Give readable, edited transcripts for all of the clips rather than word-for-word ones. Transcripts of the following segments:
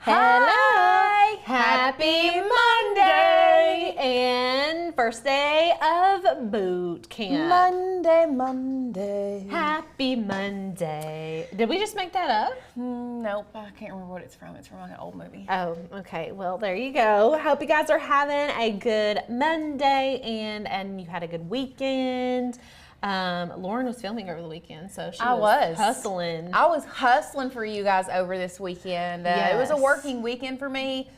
Hello! Hi! Happy Monday! And first day of boot camp. Monday. Happy Monday. Did we just make that up? Nope, I can't remember what it's from. It's from like an old movie. Oh, okay. Well, there you go. Hope you guys are having a good Monday and you had a good weekend. Lauren was filming over the weekend, so she was hustling. I was hustling for you guys over this weekend. It was a working weekend for me,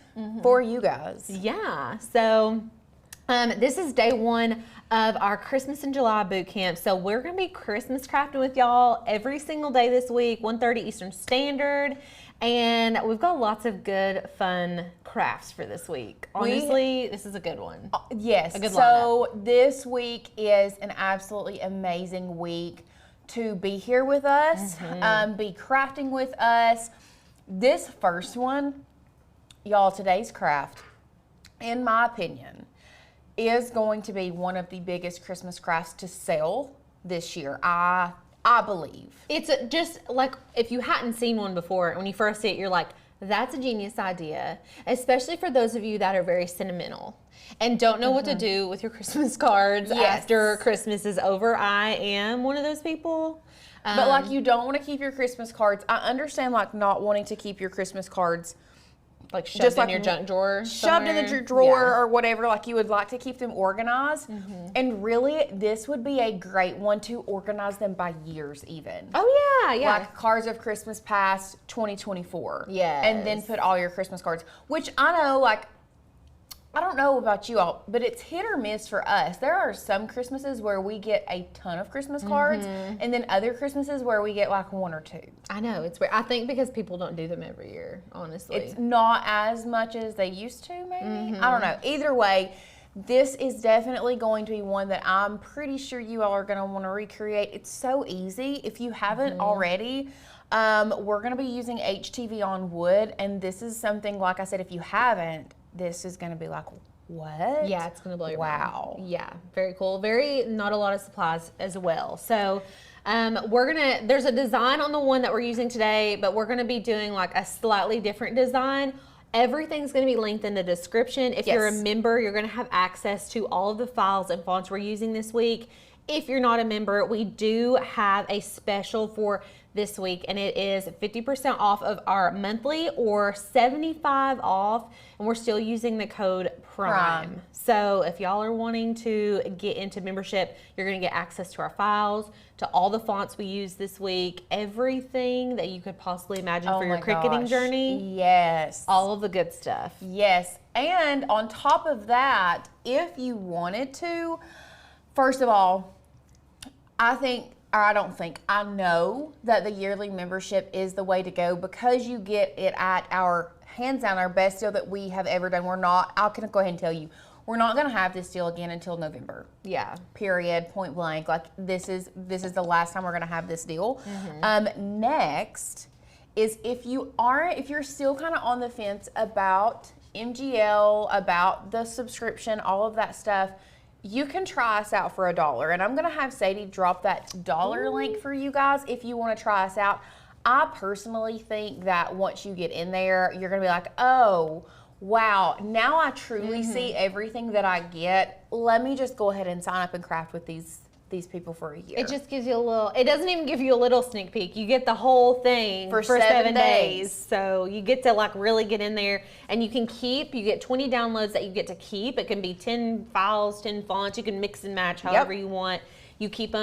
for you guys. Yeah. So this is day one of our Christmas in July boot camp. So we're going to be Christmas crafting with y'all every single day this week, 1:30 Eastern Standard. And we've got lots of good, fun crafts for this week. Honestly, this is a good one. Yes. A good so this week is an absolutely amazing week to be here with us, be crafting with us. This first one, y'all, today's craft, in my opinion, is going to be one of the biggest Christmas crafts to sell this year. I believe. It's just like, if you hadn't seen one before, when you first see it, you're like, that's a genius idea, especially for those of you that are very sentimental and don't know what to do with your Christmas cards after Christmas is over. I am one of those people. But like, you don't want to keep your Christmas cards. I understand like not wanting to keep your Christmas cards like shoved in your junk drawer. Shoved in the drawer or whatever. Like, you would like to keep them organized. And really, this would be a great one to organize them by years even. Oh, yeah. Like Cards of Christmas Past 2024. Yes. And then put all your Christmas cards. Which I know, like, I don't know about you all, but it's hit or miss for us. There are some Christmases where we get a ton of Christmas cards, and then other Christmases where we get like one or two. I know, it's weird. I think because people don't do them every year, honestly. It's not as much as they used to, maybe. I don't know. Either way, this is definitely going to be one that I'm pretty sure you all are going to want to recreate. It's so easy. If you haven't already, we're going to be using HTV on wood, and this is something, like I said, if you haven't, this is going to be like, what? Yeah, it's going to blow your mind. Yeah, very cool. Not a lot of supplies as well. So there's a design on the one that we're using today, but we're going to be doing like a slightly different design. Everything's going to be linked in the description. If you're a member, you're going to have access to all of the files and fonts we're using this week. If you're not a member, we do have a special for this week, and it is 50% off of our monthly or 75 off, and we're still using the code PRIME. So if y'all are wanting to get into membership, you're going to get access to our files, to all the fonts we use this week, everything that you could possibly imagine for your cricketing journey. Yes. All of the good stuff. Yes. And on top of that, if you wanted to, first of all, I know that the yearly membership is the way to go, because you get it at our, hands down, our best deal that we have ever done. I can go ahead and tell you, we're not going to have this deal again until November. Yeah. Period. Point blank. Like, this is the last time we're going to have this deal. Next is, if you're still kind of on the fence about MGL, about the subscription, all of that stuff, you can try us out for $1. And I'm going to have Sadie drop that dollar link for you guys if you want to try us out. I personally think that once you get in there, you're going to be like, oh, wow, now I truly see everything that I get. Let me just go ahead and sign up and craft with these people for a year. It just gives you it doesn't even give you a little sneak peek. You get the whole thing for 7 days. So you get to like really get in there, and you get 20 downloads that you get to keep. It can be 10 files, 10 fonts. You can mix and match however you want. You keep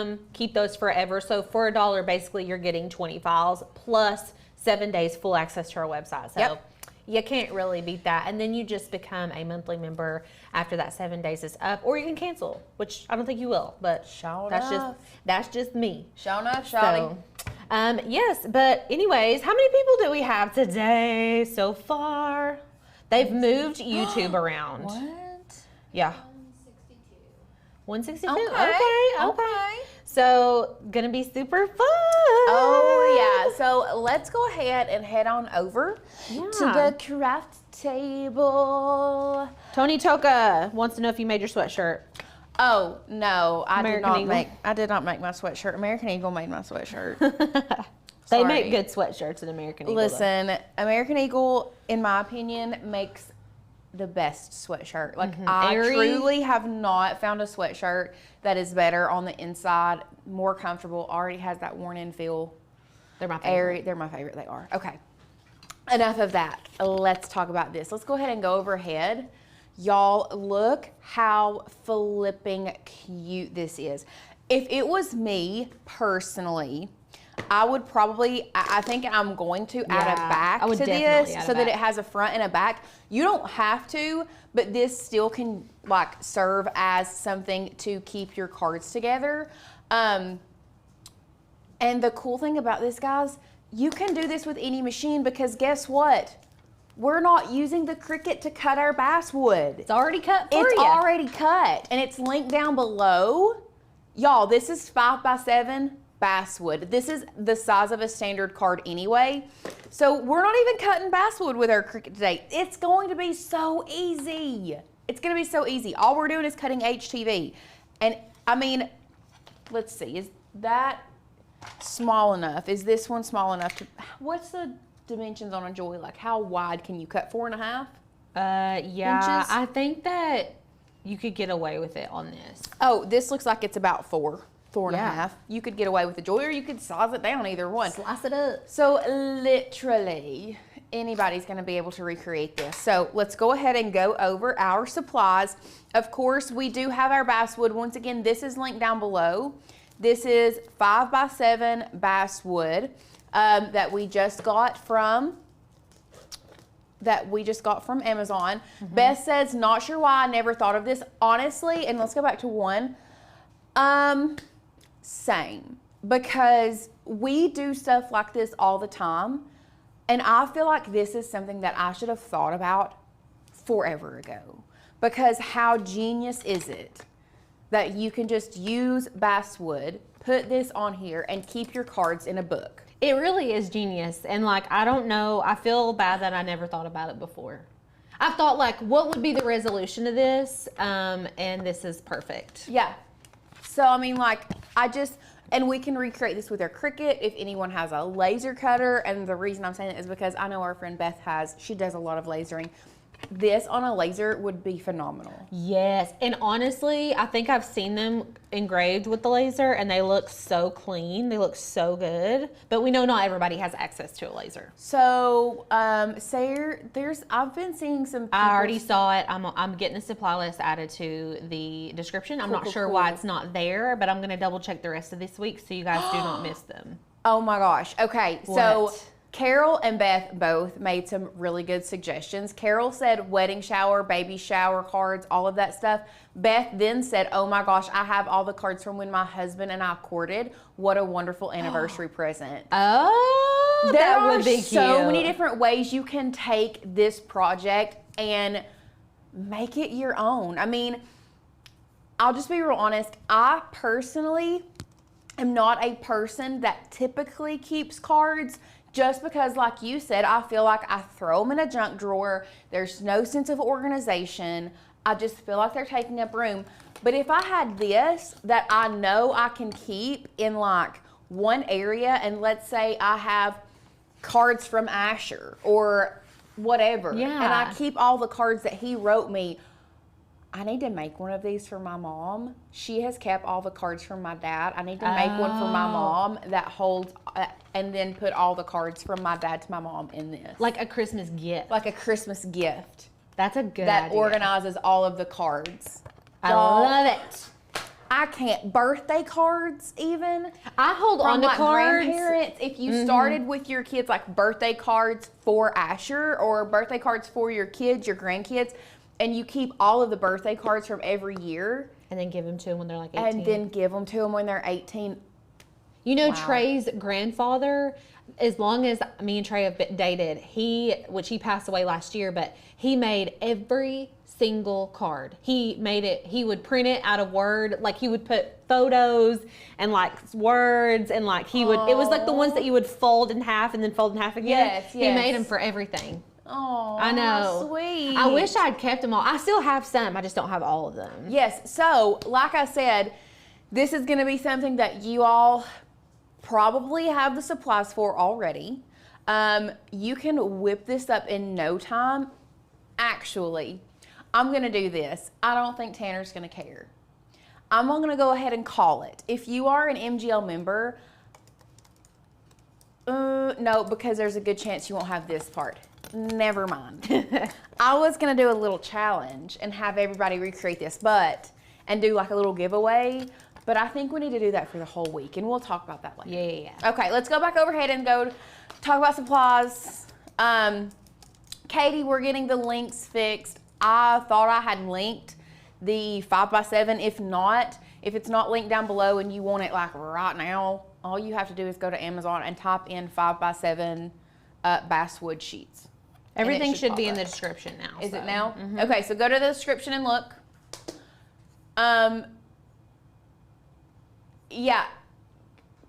those forever. So for $1, basically you're getting 20 files plus 7 days full access to our website. So you can't really beat that. And then you just become a monthly member after that 7 days is up, or you can cancel, which I don't think you will, but that's just me. Show enough, shawty. So, yes, but anyways, how many people do we have today so far? They've moved YouTube around. What? Yeah. 162. Okay. So, gonna be super fun. Oh, yeah. So, let's go ahead and head on over to the craft table. Tony Toka wants to know if you made your sweatshirt. Oh, no. I did not make my sweatshirt. American Eagle made my sweatshirt. They Sorry. make good sweatshirts at American Eagle. Listen, American Eagle, in my opinion, makes the best sweatshirt. Like, I Airy. truly have not found a sweatshirt that is better on the inside, more comfortable, already has that worn-in feel. They're my favorite. Airy, they're my favorite. They are. Okay. Enough of that. Let's talk about this. Let's go ahead and go overhead. Y'all, look how flipping cute this is. If it was me personally, I would probably, I think I'm going to add a back I would to definitely this add a so that back. it has a front and a back. You don't have to, but this still can like serve as something to keep your cards together. And the cool thing about this, guys, you can do this with any machine because guess what? We're not using the Cricut to cut our basswood. It's already cut for It's you. already cut, and it's linked down below. Y'all, this is 5x7 basswood. This is the size of a standard card anyway. So we're not even cutting basswood with our Cricut today. It's going to be so easy. It's going to be so easy. All we're doing is cutting HTV. And I mean, let's see, is that small enough? Is this one small enough to, what's the dimensions on a Joy? Like, how wide can you cut? 4.5? Yeah, Inches? I think that you could get away with it on this. Oh, this looks like it's about 4 and a Yeah. half. You could get away with the Joy, or you could size it down, either one. Slice it up. So literally, anybody's gonna be able to recreate this. So let's go ahead and go over our supplies. Of course, we do have our basswood. Once again, this is linked down below. This is 5x7 basswood that we just got from Amazon. Beth says, not sure why I never thought of this. Honestly, and let's go back to one. Same. Because we do stuff like this all the time. And I feel like this is something that I should have thought about forever ago. Because how genius is it that you can just use basswood, put this on here, and keep your cards in a book? It really is genius. And like, I don't know, I feel bad that I never thought about it before. I thought like, what would be the resolution of this? And this is perfect. Yeah. So, I mean, like, and we can recreate this with our Cricut if anyone has a laser cutter. And the reason I'm saying it is because I know our friend Beth she does a lot of lasering. This on a laser would be phenomenal. Yes, and honestly, I think I've seen them engraved with the laser, and they look so clean. They look so good, but we know not everybody has access to a laser. So, Sarah, I've been seeing some people. I already saw it. I'm getting the supply list added to the description. I'm not sure why it's not there, but I'm going to double check the rest of this week so you guys do not miss them. Oh my gosh. Okay, so What? Carol and Beth both made some really good suggestions. Carol said wedding shower, baby shower cards, all of that stuff. Beth then said, oh my gosh, I have all the cards from when my husband and I courted. What a wonderful anniversary present. Oh, There that are would be cute. so many different ways you can take this project and make it your own. I mean, I'll just be real honest. I personally am not a person that typically keeps cards. Just because, like you said, I feel like I throw them in a junk drawer. There's no sense of organization. I just feel like they're taking up room. But if I had this that I know I can keep in like one area, and let's say I have cards from Asher or whatever, Yeah. and I keep all the cards that he wrote me, I need to make one of these for my mom. She has kept all the cards from my dad. I need to make one for my mom that holds, and then put all the cards from my dad to my mom in this. Like a Christmas gift. Like a Christmas gift That's a good that idea. organizes all of the cards. I Y'all, love it. I can't. Birthday cards even. I hold on From to like cards. grandparents, if you started with your kids like birthday cards for Asher or birthday cards for your kids, your grandkids, and you keep all of the birthday cards from every year And then give them to them when they're like 18. and then give them to them when they're 18. You know, Wow. Trey's grandfather, as long as me and Trey have been dated, which he passed away last year, but he made every single card. He made it, he would print it out of Word, like he would put photos and like words and like he would, it was like the ones that you would fold in half and then fold in half again. Yes, He yes. made them for everything. Oh, I know. sweet. I wish I'd kept them all. I still have some, I just don't have all of them. Yes. So, like I said, this is going to be something that you all probably have the supplies for already. You can whip this up in no time. Actually, I'm gonna do this. I don't think Tanner's gonna care. I'm gonna go ahead and call it. If you are an MGL member, no, because there's a good chance you won't have this part. Never mind. I was gonna do a little challenge and have everybody recreate this, and do like a little giveaway, but I think we need to do that for the whole week, and we'll talk about that later. Yeah. Okay, let's go back overhead and go talk about supplies. Katie, we're getting the links fixed. I thought I had linked the 5x7. If it's not linked down below and you want it like right now, all you have to do is go to Amazon and type in 5x7 basswood sheets. Everything should be in the description now. Is it now? Okay, so go to the description and look. Yeah,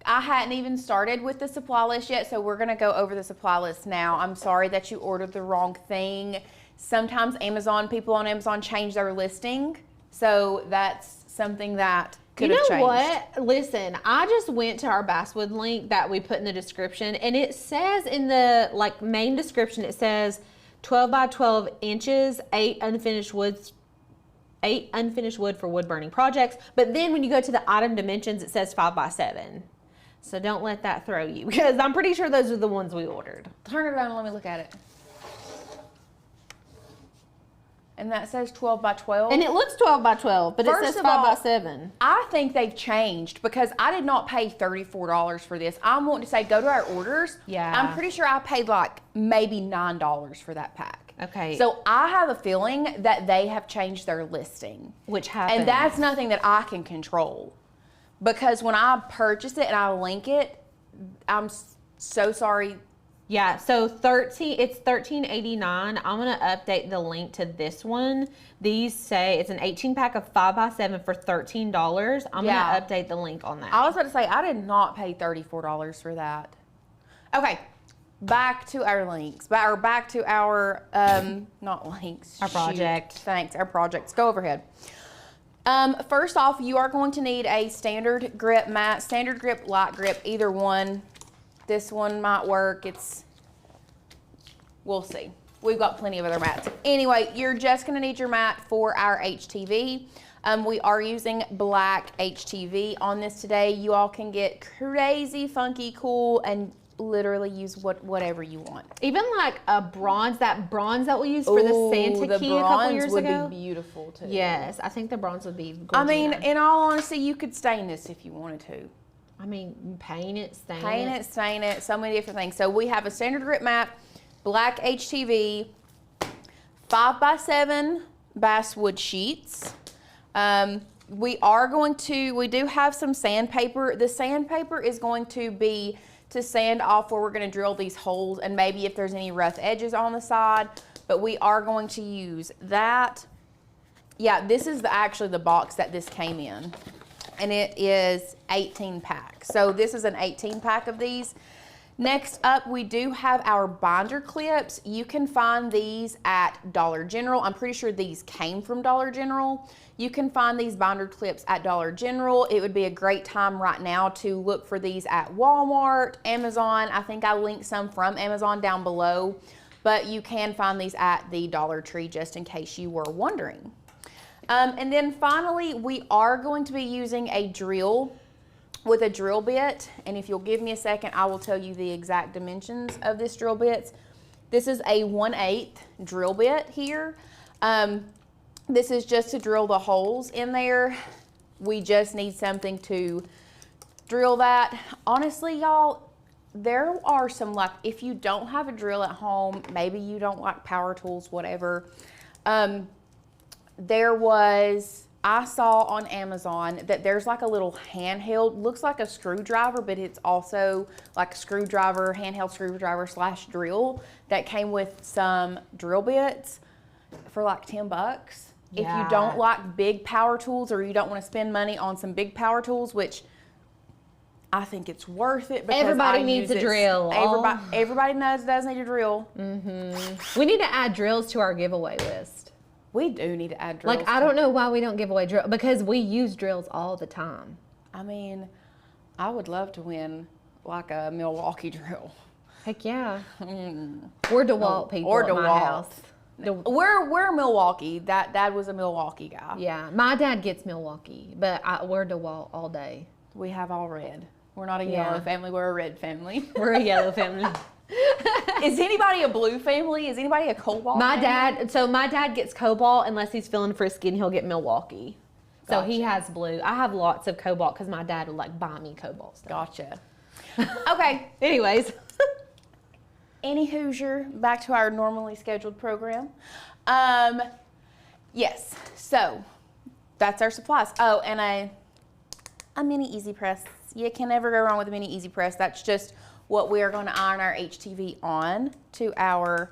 I hadn't even started with the supply list yet, so we're gonna go over the supply list now. I'm sorry that you ordered the wrong thing. Sometimes people on Amazon change their listing, so that's something that could have changed. You know what? Listen, I just went to our basswood link that we put in the description, and it says in the main description, it says 12 by 12 inches, 8 unfinished wood for wood burning projects. But then when you go to the item dimensions, it says 5x7. So don't let that throw you, because I'm pretty sure those are the ones we ordered. Turn it around and let me look at it. And that says 12 by 12. And it looks 12 by 12, but it says 5x7. I think they've changed because I did not pay $34 for this. I'm wanting to say go to our orders. Yeah. I'm pretty sure I paid maybe $9 for that pack. Okay. So I have a feeling that they have changed their listing. Which happens. And that's nothing that I can control. Because when I purchase it and I link it, I'm so sorry. Yeah, so it's $13.89. I'm gonna update the link to this one. These say it's an 18 pack of 5x7 for $13. I'm gonna update the link on that. I was about to say I did not pay $34 for that. Okay, back to our links. Back to our not links. Our project. Thanks. Our projects. Go overhead. First off, you are going to need a standard grip mat, standard grip, light grip, either one. This one might work. We'll see. We've got plenty of other mats. Anyway, you're just gonna need your mat for our HTV. We are using black HTV on this today. You all can get crazy, funky, cool, and literally use whatever you want. Even like a bronze, that bronze that we used for the Santa Key a couple years ago. The bronze would be beautiful too. Yes, I think the bronze would be gorgeous. I mean, in all honesty, you could stain this if you wanted to. I mean, paint it, stain it, so many different things. So we have a standard grip mat, black HTV, 5x7 basswood sheets. We do have some sandpaper. The sandpaper is going to be to sand off where we're going to drill these holes and maybe if there's any rough edges on the side, but we are going to use that. Yeah, this is actually the box that this came in. And it is 18 packs. So this is an 18 pack of these. Next up, we do have our binder clips. You can find these at Dollar General. I'm pretty sure these came from Dollar General. You can find these binder clips at Dollar General. It would be a great time right now to look for these at Walmart, Amazon. I think I linked some from Amazon down below, but you can find these at the Dollar Tree just in case you were wondering. And then finally, we are going to be using a drill with a drill bit. And if you'll give me a second, I will tell you the exact dimensions of this drill bit. This is a 1/8 drill bit here. This is just to drill the holes in there. We just need something to drill that. Honestly, y'all, there are some, if you don't have a drill at home, maybe you don't like power tools, whatever. I saw on Amazon that there's a little handheld, looks like a screwdriver, but it's also like a screwdriver, handheld screwdriver / drill that came with some drill bits for $10. Yeah. If you don't like big power tools or you don't want to spend money on some big power tools, which I think it's worth it because everybody needs a drill. Everybody does need a drill. Mm-hmm. We need to add drills to our giveaway list. We do need to add drills. I don't know why we don't give away drills, because we use drills all the time. I mean, I would love to win like a Milwaukee drill. Heck yeah. We're DeWalt people Or at my DeWalt. house. We're Milwaukee. Dad was a Milwaukee guy. Yeah, my dad gets Milwaukee, but we're DeWalt all day. We have all red. We're not a Yeah. yellow family. We're a red family. We're a yellow family. Is anybody a blue family? Is anybody a cobalt? My family? dad gets Cobalt unless he's feeling frisky, and he'll get Milwaukee. So he Gotcha. has blue. I have lots of Cobalt because my dad would like buy me Cobalt stuff. Gotcha. Okay. Anyways. Any Hoosier, back to our normally scheduled program. Yes, so that's our supplies. Oh, and a mini Easy Press. You can never go wrong with a mini Easy Press. That's just what we are going to iron our HTV on to our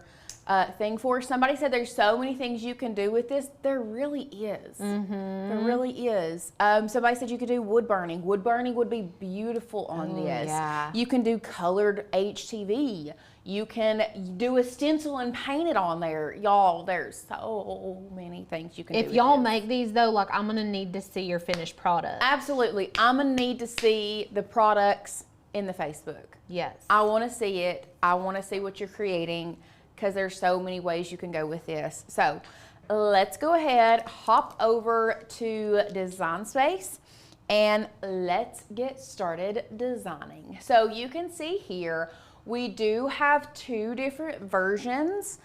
thing for. Somebody said there's so many things you can do with this. There really is. There really is. Somebody said you could do wood burning. Wood burning would be beautiful on this. yeah. You can do colored HTV. You can do a stencil and paint it on there. Y'all, there's so many things you can do. If with y'all this. make these though, like I'm gonna need to see your finished product. Absolutely. I'm going to need to see the products in the Facebook. Yes. I want to see it. I want to see what you're creating because there's so many ways you can go with this. So let's go ahead, hop over to Design Space, and let's get started designing. So you can see here, we do have two different versions.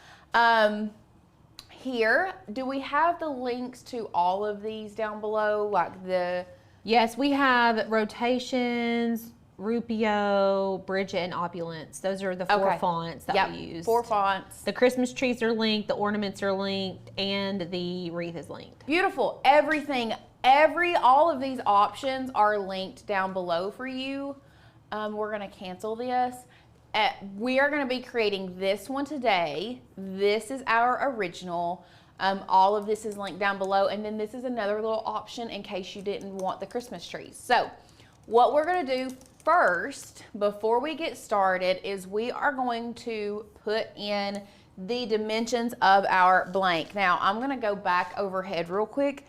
Here, do we have the links to all of these down below? Like the... Yes, we have Rotations, Rupio, Bridget, and Opulence. Those are the four Okay. fonts that Yep, we use. 4 fonts. The Christmas trees are linked, the ornaments are linked, and the wreath is linked. Beautiful. Everything, all of these options are linked down below for you. We're gonna cancel this. We are gonna be creating this one today. This is our original. All of this is linked down below. And then this is another little option in case you didn't want the Christmas trees. So what we're gonna do first, before we get started, is we are going to put in the dimensions of our blank. Now, I'm gonna go back overhead real quick.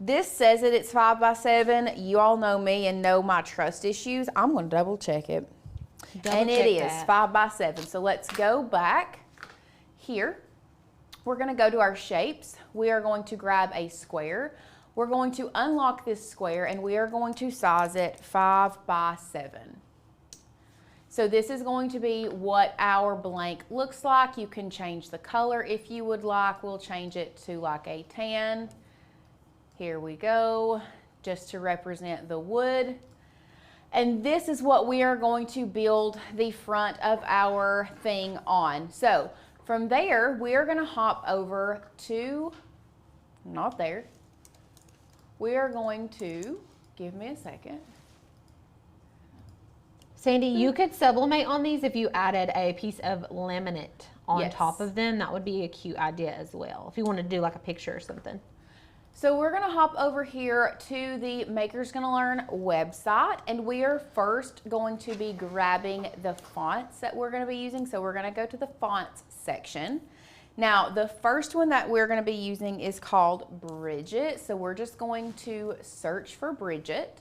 This says that it's 5x7. You all know me and know my trust issues. I'm gonna double check it. And it is 5x7. So let's go back here. We're gonna go to our shapes. We are going to grab a square. We're going to unlock this square and we are going to size it 5x7. So this is going to be what our blank looks like. You can change the color if you would like. We'll change it to like a tan. Here we go, just to represent the wood. And this is what we are going to build the front of our thing on. So from there, we are gonna hop over to, not there. We are going to, give me a second. Sandy, you could sublimate on these if you added a piece of laminate on Yes. top of them. That would be a cute idea as well. If you want to do like a picture or something. So we're gonna hop over here to the Makers Gonna Learn website, and we are first going to be grabbing the fonts that we're gonna be using. So we're gonna go to the fonts section. Now, the first one that we're gonna be using is called Bridget. So we're just going to search for Bridget.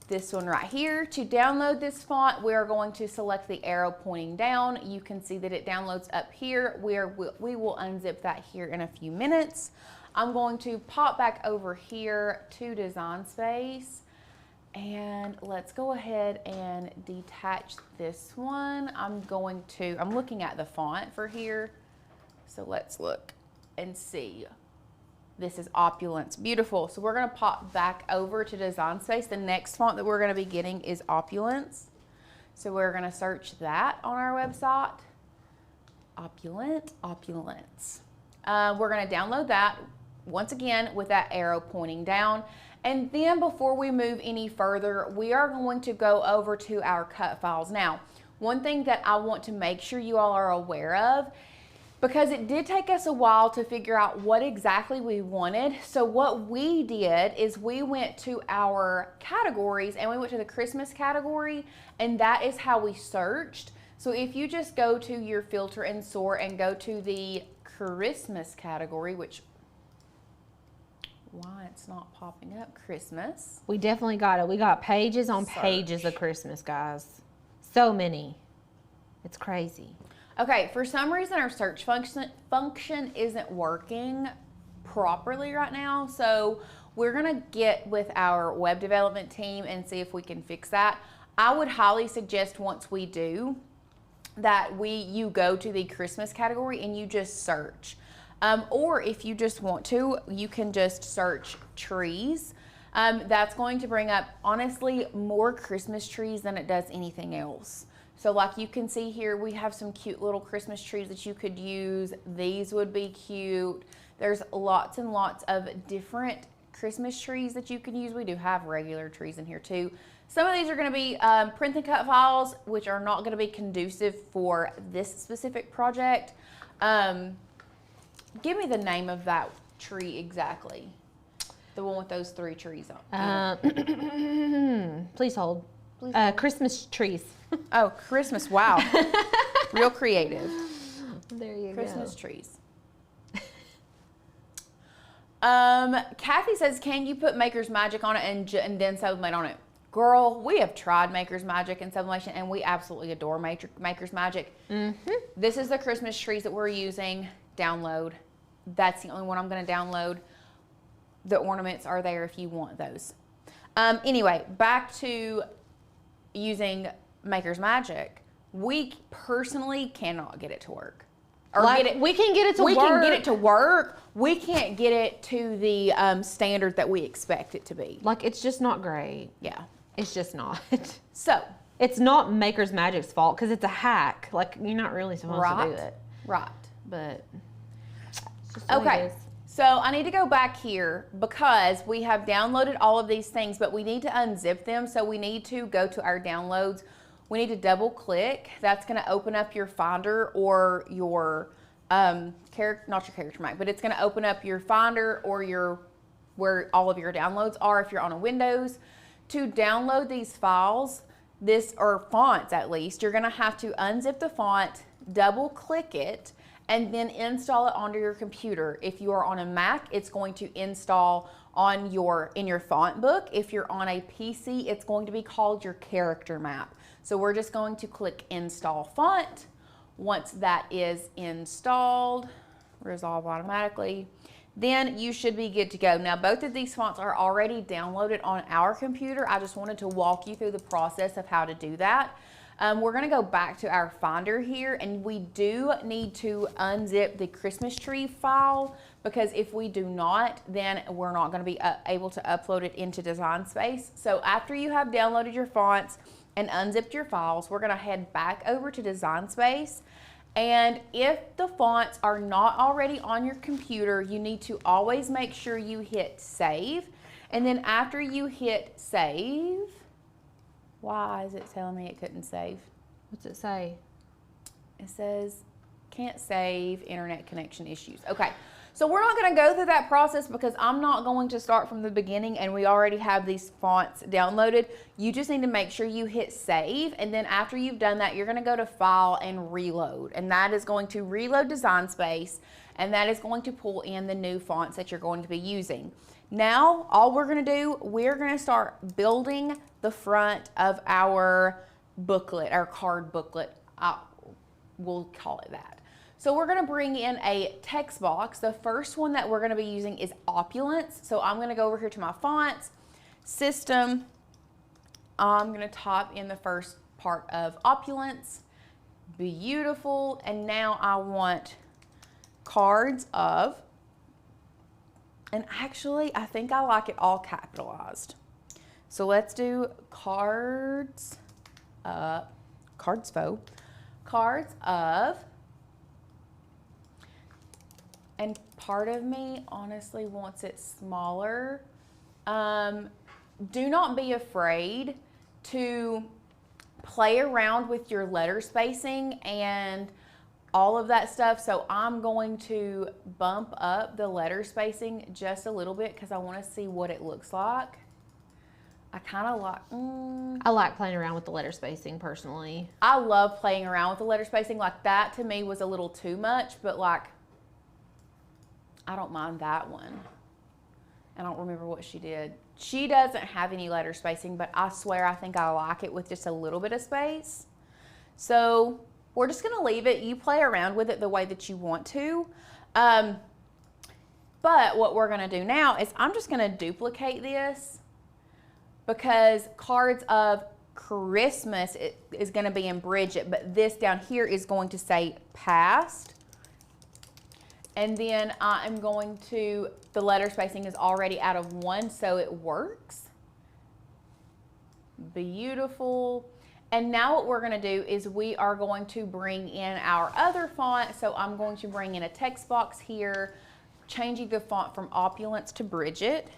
This one right here. To download this font, we are going to select the arrow pointing down. You can see that it downloads up here. We will unzip that here in a few minutes. I'm going to pop back over here to Design Space, and let's go ahead and detach this one. I'm looking at the font for here. So let's look and see. This is Opulence, beautiful. So we're gonna pop back over to Design Space. The next font that we're gonna be getting is Opulence. So we're gonna search that on our website. Opulence. We're gonna download that once again with that arrow pointing down. And then before we move any further, we are going to go over to our cut files. Now, one thing that I want to make sure you all are aware of, because it did take us a while to figure out what exactly we wanted. So what we did is we went to our categories and we went to the Christmas category, and that is how we searched. So if you just go to your filter and sort and go to the Christmas category, which why it's not popping up. Christmas. We definitely got it. We got pages on Search. pages of Christmas, guys. So many. It's crazy. Okay, for some reason our search function isn't working properly right now, so we're gonna get with our web development team and see if we can fix that. I would highly suggest once we do that you go to the Christmas category and you just search. Or if you just want to, you can just search trees. That's going to bring up, honestly, more Christmas trees than it does anything else. So like you can see here, we have some cute little Christmas trees that you could use. These would be cute. There's lots and lots of different Christmas trees that you can use. We do have regular trees in here too. Some of these are going to be print and cut files, which are not going to be conducive for this specific project. Give me the name of that tree exactly. The one with those 3 trees on. Please hold. Christmas trees. Oh, Christmas. Wow. Real creative. There you Christmas go. trees. Kathy says, can you put Maker's Magic on it and then sublimate on it? Girl, we have tried Maker's Magic and sublimation, and we absolutely adore Maker's Magic. Mm-hmm. This is the Christmas trees that we're using. Download. That's the only one I'm going to download. The ornaments are there if you want those. Anyway, back to using Maker's Magic. We personally cannot get it to work. Or We can get it to work. We can get it to work. We can't get it to the standard that we expect it to be. Like, it's just not great. Yeah. It's just not. So. It's not Maker's Magic's fault because it's a hack. Like, you're not really supposed to do it. Right. But it's just the way Okay. it is. So I need to go back here because we have downloaded all of these things, but we need to unzip them. So we need to go to our downloads. We need to double click. That's going to open up your Finder or your not your character Mac, but it's going to open up your Finder or where all of your downloads are if you're on a Windows. To download these files, or fonts at least, you're going to have to unzip the font, double click it, and then install it onto your computer. If you are on a Mac, it's going to install in your font book. If you're on a PC, it's going to be called your character map. So we're just going to click install font. Once that is installed, resolve automatically, then you should be good to go. Now, both of these fonts are already downloaded on our computer. I just wanted to walk you through the process of how to do that. We're gonna go back to our Finder here, and we do need to unzip the Christmas tree file, because if we do not, then we're not gonna be able to upload it into Design Space. So after you have downloaded your fonts and unzipped your files, we're gonna head back over to Design Space. And if the fonts are not already on your computer, you need to always make sure you hit save. And then after you hit save, why is it telling me it couldn't save? What's it say? It says, can't save, internet connection issues. Okay, so we're not gonna go through that process because I'm not going to start from the beginning and we already have these fonts downloaded. You just need to make sure you hit save, and then after you've done that, you're gonna go to File and Reload, and that is going to reload Design Space, and that is going to pull in the new fonts that you're going to be using. Now, all we're gonna do, we're gonna start building the front of our booklet, our card booklet. We'll call it that. So we're gonna bring in a text box. The first one that we're gonna be using is Opulence. So I'm gonna go over here to my fonts, system. I'm gonna type in the first part of Opulence. Beautiful. And now I want cards of, and actually I think I like it all capitalized. So let's do cards of, and part of me honestly wants it smaller. Do not be afraid to play around with your letter spacing and all of that stuff. So I'm going to bump up the letter spacing just a little bit because I want to see what it looks like. I kind of like, I like playing around with the letter spacing personally. I love playing around with the letter spacing. Like that to me was a little too much, but like, I don't mind that one. I don't remember what she did. She doesn't have any letter spacing, but I swear I think I like it with just a little bit of space. So we're just gonna leave it. You play around with it the way that you want to. But what we're gonna do now is I'm just gonna duplicate this because Cards of Christmas is gonna be in Bridget, but this down here is going to say past. And then I'm going to, the letter spacing is already out of 1, so it works. Beautiful. And now what we're gonna do is we are going to bring in our other font. So I'm going to bring in a text box here, changing the font from Opulence to Bridget.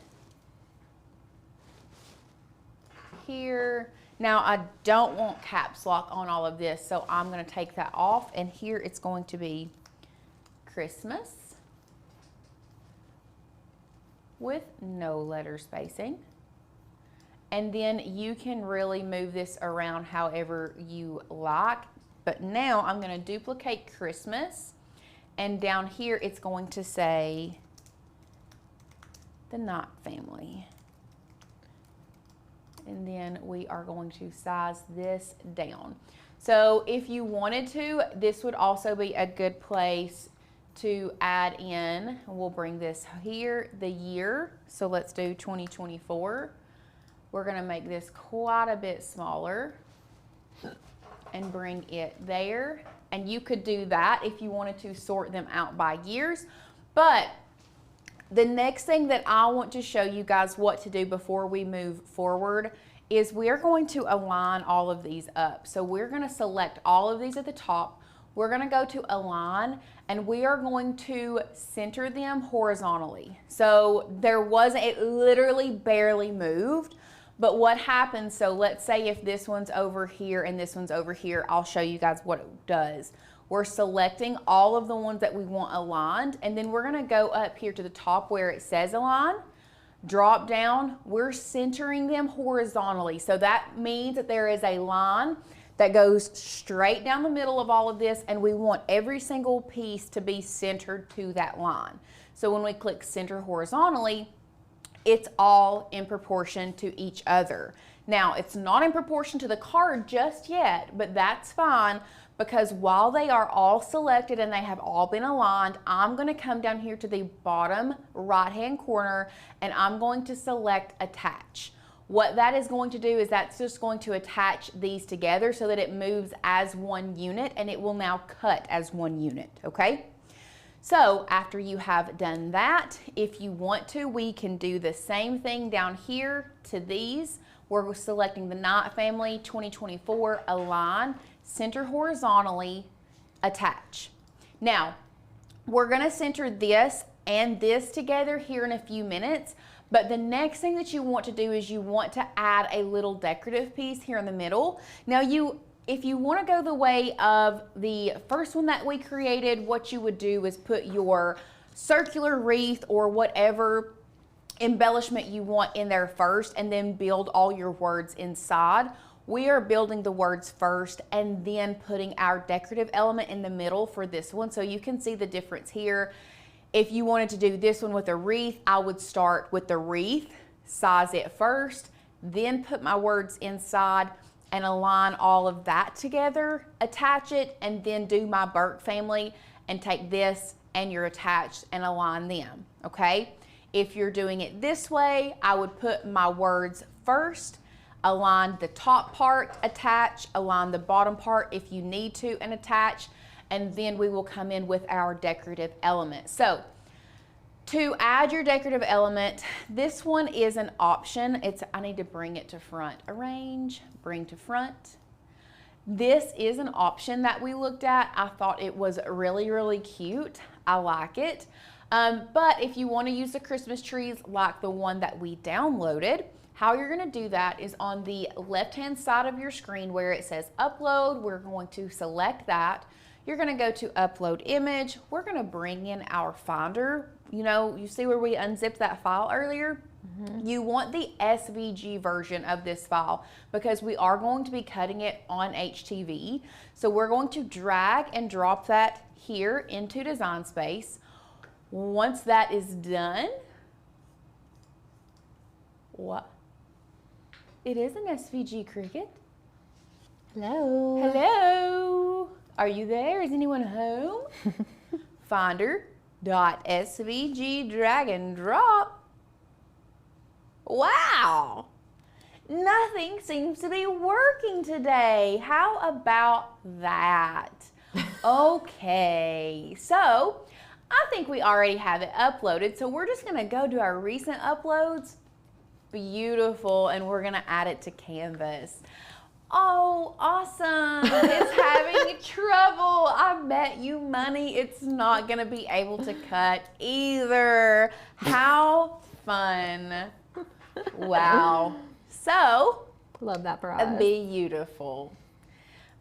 Here. Now I don't want caps lock on all of this, so I'm gonna take that off, and here it's going to be Christmas with no letter spacing. And then you can really move this around however you like. But now I'm gonna duplicate Christmas, and down here it's going to say the Knott family. And then we are going to size this down. So if you wanted to, this would also be a good place to add in, we'll bring this here, the year. So let's do 2024. We're gonna make this quite a bit smaller and bring it there. And you could do that if you wanted to sort them out by years. But the next thing that I want to show you guys what to do before we move forward is we're going to align all of these up. So we're gonna select all of these at the top. We're gonna go to align, and we are going to center them horizontally. So it literally barely moved, but what happens, so let's say if this one's over here and this one's over here, I'll show you guys what it does. We're selecting all of the ones that we want aligned, and then we're gonna go up here to the top where it says align, drop down, we're centering them horizontally. So that means that there is a line that goes straight down the middle of all of this, and we want every single piece to be centered to that line. So when we click center horizontally, it's all in proportion to each other. Now, it's not in proportion to the card just yet, but that's fine, because while they are all selected and they have all been aligned, I'm gonna come down here to the bottom right-hand corner, and I'm going to select attach. What that is going to do is that's just going to attach these together so that it moves as one unit, and it will now cut as one unit, okay? So after you have done that, if you want to, we can do the same thing down here to these. We're selecting the Knott family 2024, align, center horizontally, attach. Now, we're gonna center this and this together here in a few minutes, but the next thing that you want to do is you want to add a little decorative piece here in the middle. Now if you want to go the way of the first one that we created, what you would do is put your circular wreath or whatever embellishment you want in there first, and then build all your words inside. We are building the words first and then putting our decorative element in the middle for this one. So you can see the difference here. If you wanted to do this one with a wreath, I would start with the wreath, size it first, then put my words inside and align all of that together, attach it, and then do my Burke family and take this and your attached and align them, okay? If you're doing it this way, I would put my words first, align the top part, attach, align the bottom part if you need to, and attach, and then we will come in with our decorative element. So to add your decorative element, this one is an option. I need to bring it to front. Arrange, bring to front. This is an option that we looked at. I thought it was really, really cute. I like it. But if you want to use the Christmas trees like the one that we downloaded, how you're going to do that is on the left-hand side of your screen where it says upload, we're going to select that. You're going to go to upload image. We're going to bring in our Finder. You know, you see where we unzipped that file earlier? Mm-hmm. You want the SVG version of this file because we are going to be cutting it on HTV. So we're going to drag and drop that here into Design Space. Once that is done, What? It is an SVG Cricut. Hello. Hello. Are you there? Is anyone home? Finder.svg drag and drop. Wow. Nothing seems to be working today. How about that? Okay, so I think we already have it uploaded. So we're just gonna go to our recent uploads. Beautiful, and we're gonna add it to Canvas. Oh, awesome. It's having trouble. I bet you money it's not gonna be able to cut either. How fun. Wow. So, Love that prize. beautiful.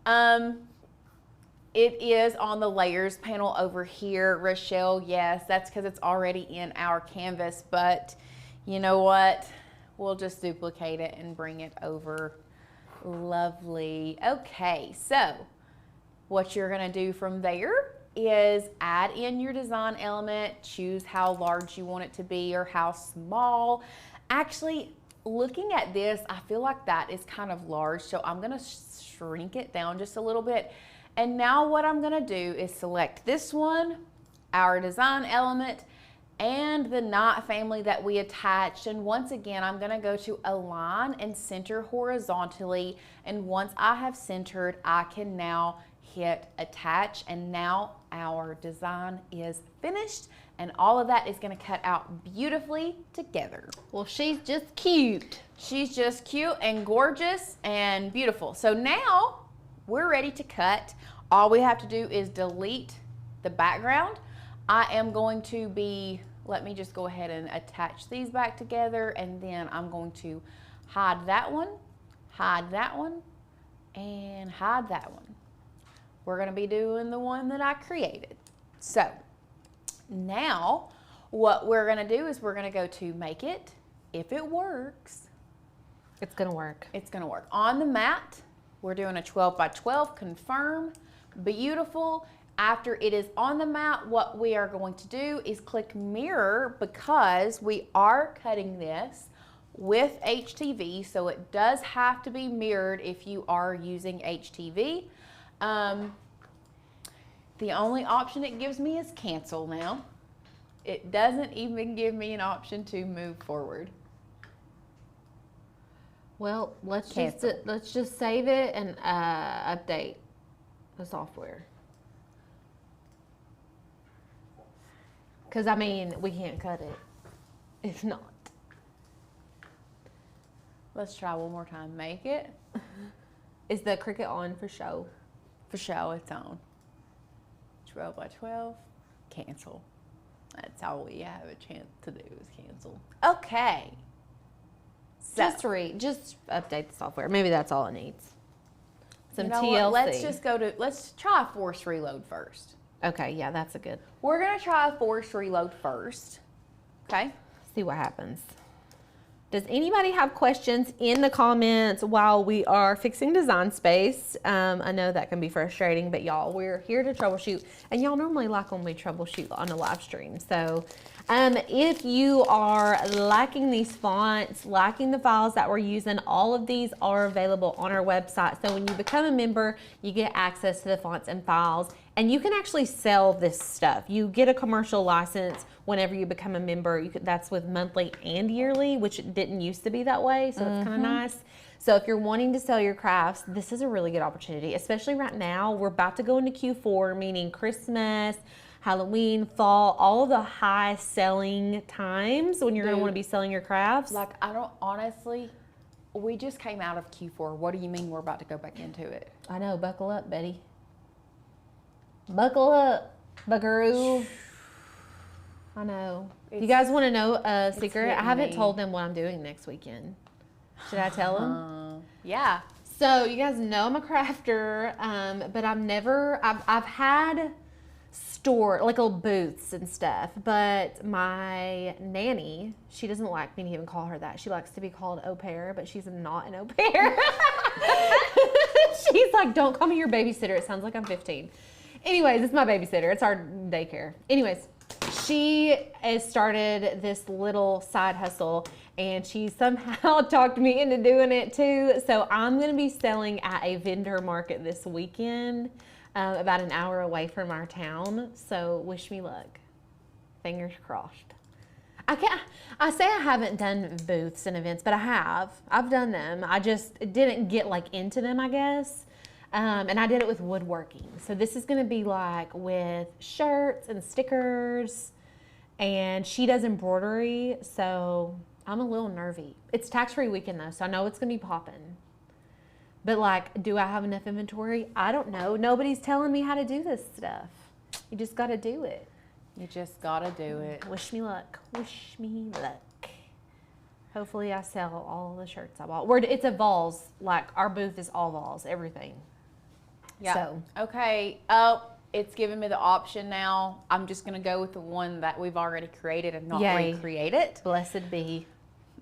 It is on the layers panel over here, Rochelle. Yes, that's because it's already in our canvas, but you know what? We'll just duplicate it and bring it over. Lovely. Okay, so what you're gonna do from there is add in your design element, choose how large you want it to be or how small. Actually, looking at this, I feel like that is kind of large, so I'm gonna shrink it down just a little bit. And now what I'm gonna do is select this one, our design element, and the knot family that we attached. And once again, I'm gonna go to align and center horizontally. And once I have centered, I can now hit attach, and now our design is finished. And all of that is gonna cut out beautifully together. Well, she's just cute. She's just cute and gorgeous and beautiful. So now we're ready to cut. All we have to do is delete the background. I am going to be, let me just go ahead and attach these back together, and then I'm going to hide that one, and hide that one. We're gonna be doing the one that I created. So now what we're gonna do is we're gonna go to make it. If it works, It's gonna work. it's gonna work. On the mat, we're doing a 12 by 12, confirm, beautiful. After it is on the mat, what we are going to do is click mirror, because we are cutting this with HTV, so it does have to be mirrored if you are using HTV. The only option it gives me is cancel now. It doesn't even give me an option to move forward. Well, let's Cancel. just save it and update the software. Because I mean, we can't cut it. If not. Let's try one more time. Make it. Is the Cricut on for show? For show, it's on. 12 by 12, cancel. That's all we have a chance to do is cancel. Okay. So, Just update the software. Maybe that's all it needs. Some you know TLC. what? Let's try a force reload first. Okay, yeah, that's a good. We're gonna try a force reload first. Okay. See what happens. Does anybody have questions in the comments while we are fixing Design Space? I know that can be frustrating, but y'all, we're here to troubleshoot, and y'all normally like when we troubleshoot on a live stream. So if you are liking these fonts, liking the files that we're using, all of these are available on our website. So when you become a member, you get access to the fonts and files, and you can actually sell this stuff. You get a commercial license whenever you become a member. That's with monthly and yearly, which didn't used to be that way, so it's kind of nice. So if you're wanting to sell your crafts, this is a really good opportunity, especially right now. We're about to go into Q4, meaning Christmas, Halloween, fall, all of the high selling times when you're going to want to be selling your crafts. Like, I don't honestly, we just came out of Q4. What do you mean we're about to go back into it? I know, buckle up, Betty. Buckle up, buckaroo. I know. You guys want to know a secret? I hitting haven't me. told them what I'm doing next weekend. Should I tell them? Yeah. So you guys know I'm a crafter, but I've had store, like little booths and stuff, but my nanny, she doesn't like me to even call her that. She likes to be called au pair, but she's not an au pair. She's like, don't call me your babysitter. It sounds like I'm 15. Anyways, it's my babysitter. It's our daycare. Anyways, she has started this little side hustle, and she somehow talked me into doing it too. So I'm going to be selling at a vendor market this weekend, about an hour away from our town. So wish me luck. Fingers crossed. I say I haven't done booths and events, but I have. I've done them. I just didn't get like into them, I guess. And I did it with woodworking. So this is going to be like with shirts and stickers, and she does embroidery. So I'm a little nervy. It's tax-free weekend though, so I know it's going to be popping. But like, do I have enough inventory? I don't know. Nobody's telling me how to do this stuff. You just got to do it. You just gotta do it. Wish me luck. Wish me luck. Hopefully I sell all the shirts I bought. It's a Vols. Like, our booth is all Vols, everything. Yeah. So. Okay. Oh, it's giving me the option now. I'm just gonna go with the one that we've already created and not Yay. recreate it. Blessed be.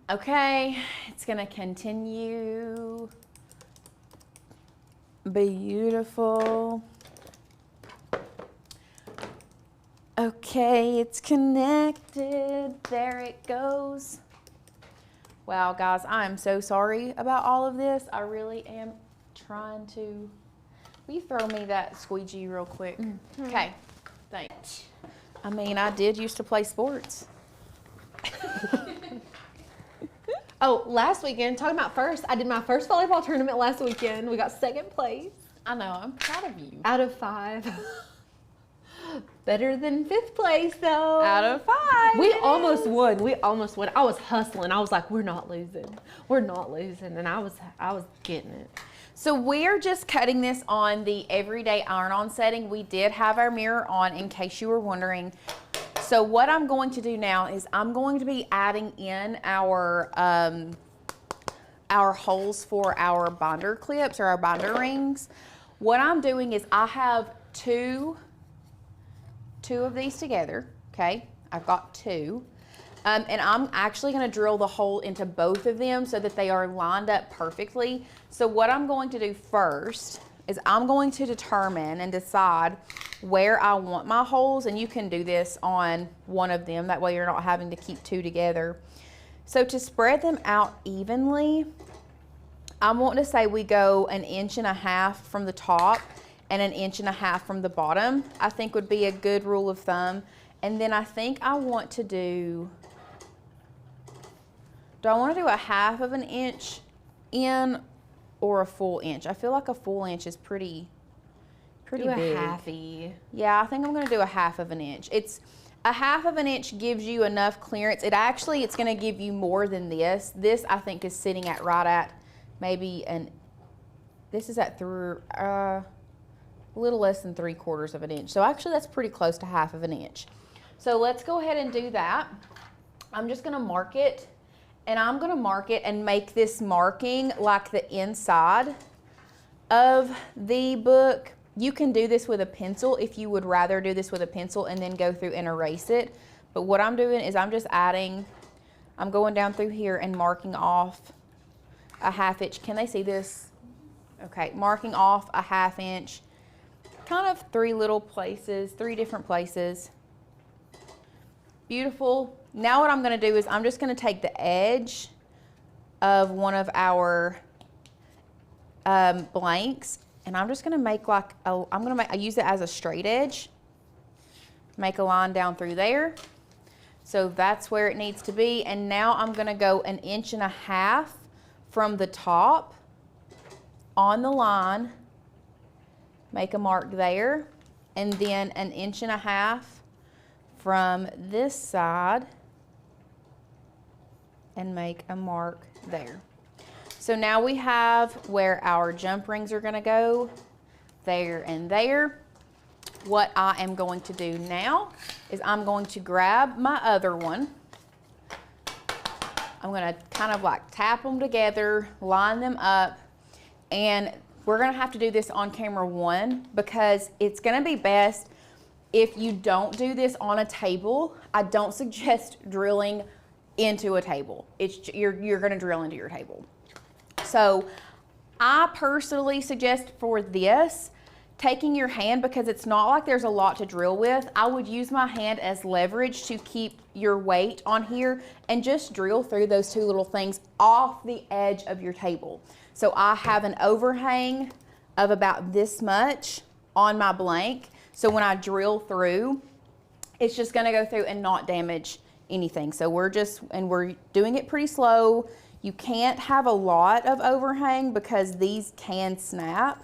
Okay. It's gonna continue. Beautiful. Okay, it's connected. There it goes. Wow, guys, I'm so sorry about all of this. I really am trying to. Will you throw me that squeegee real quick? Mm-hmm. Okay, thanks. I mean, I did used to play sports. Oh, last weekend, talking about first, I did my first volleyball tournament last weekend. We got second place. I know, I'm proud of you. Out of 5. Better than 5th place though. Out of 5. We almost won. We almost won. I was hustling. I was like, we're not losing. We're not losing. And I was getting it. So we're just cutting this on the everyday iron-on setting. We did have our mirror on in case you were wondering. So what I'm going to do now is I'm going to be adding in our holes for our binder clips or our binder rings. What I'm doing is I have two of these together, okay? I've got 2. And I'm actually gonna drill the hole into both of them so that they are lined up perfectly. So what I'm going to do first is I'm going to determine and decide where I want my holes, and you can do this on one of them. That way you're not having to keep 2 together. So to spread them out evenly, I'm wanting to say we go 1.5 inches from the top and 1.5 inches from the bottom, I think would be a good rule of thumb. And then I think I want to do I want to do 1/2 inch in or a full inch? I feel like a full inch is pretty do big. A halfie. Yeah, I think I'm going to do 1/2 inch. It's 1/2 inch gives you enough clearance. It's going to give you more than this. This I think is sitting at right at maybe this is at a little less than 3/4 inch. So actually that's pretty close to 1/2 inch. So let's go ahead and do that. I'm just gonna mark it, and I'm gonna mark it and make this marking like the inside of the book. You can do this with a pencil if you would rather do this with a pencil and then go through and erase it. But what I'm doing is I'm going down through here and marking off a 1/2 inch. Can they see this? Okay, marking off a 1/2 inch. Kind of 3 different places. Beautiful. Now what I'm going to do is I'm just going to take the edge of one of our blanks, and I'm just going to make like I use it as a straight edge. Make a line down through there. So that's where it needs to be. And now I'm going to go 1.5 inches from the top on the line. Make a mark there, and then 1.5 inches from this side and make a mark there. So now we have where our jump rings are going to go, there and there. What I am going to do now is I'm going to grab my other one. I'm going to kind of like tap them together, line them up, and we're going to have to do this on camera 1 because it's going to be best if you don't do this on a table. I don't suggest drilling into a table. You're going to drill into your table. So I personally suggest for this, taking your hand, because it's not like there's a lot to drill with, I would use my hand as leverage to keep your weight on here and just drill through those two little things off the edge of your table. So I have an overhang of about this much on my blank. So when I drill through, it's just gonna go through and not damage anything. So we're doing it pretty slow. You can't have a lot of overhang because these can snap.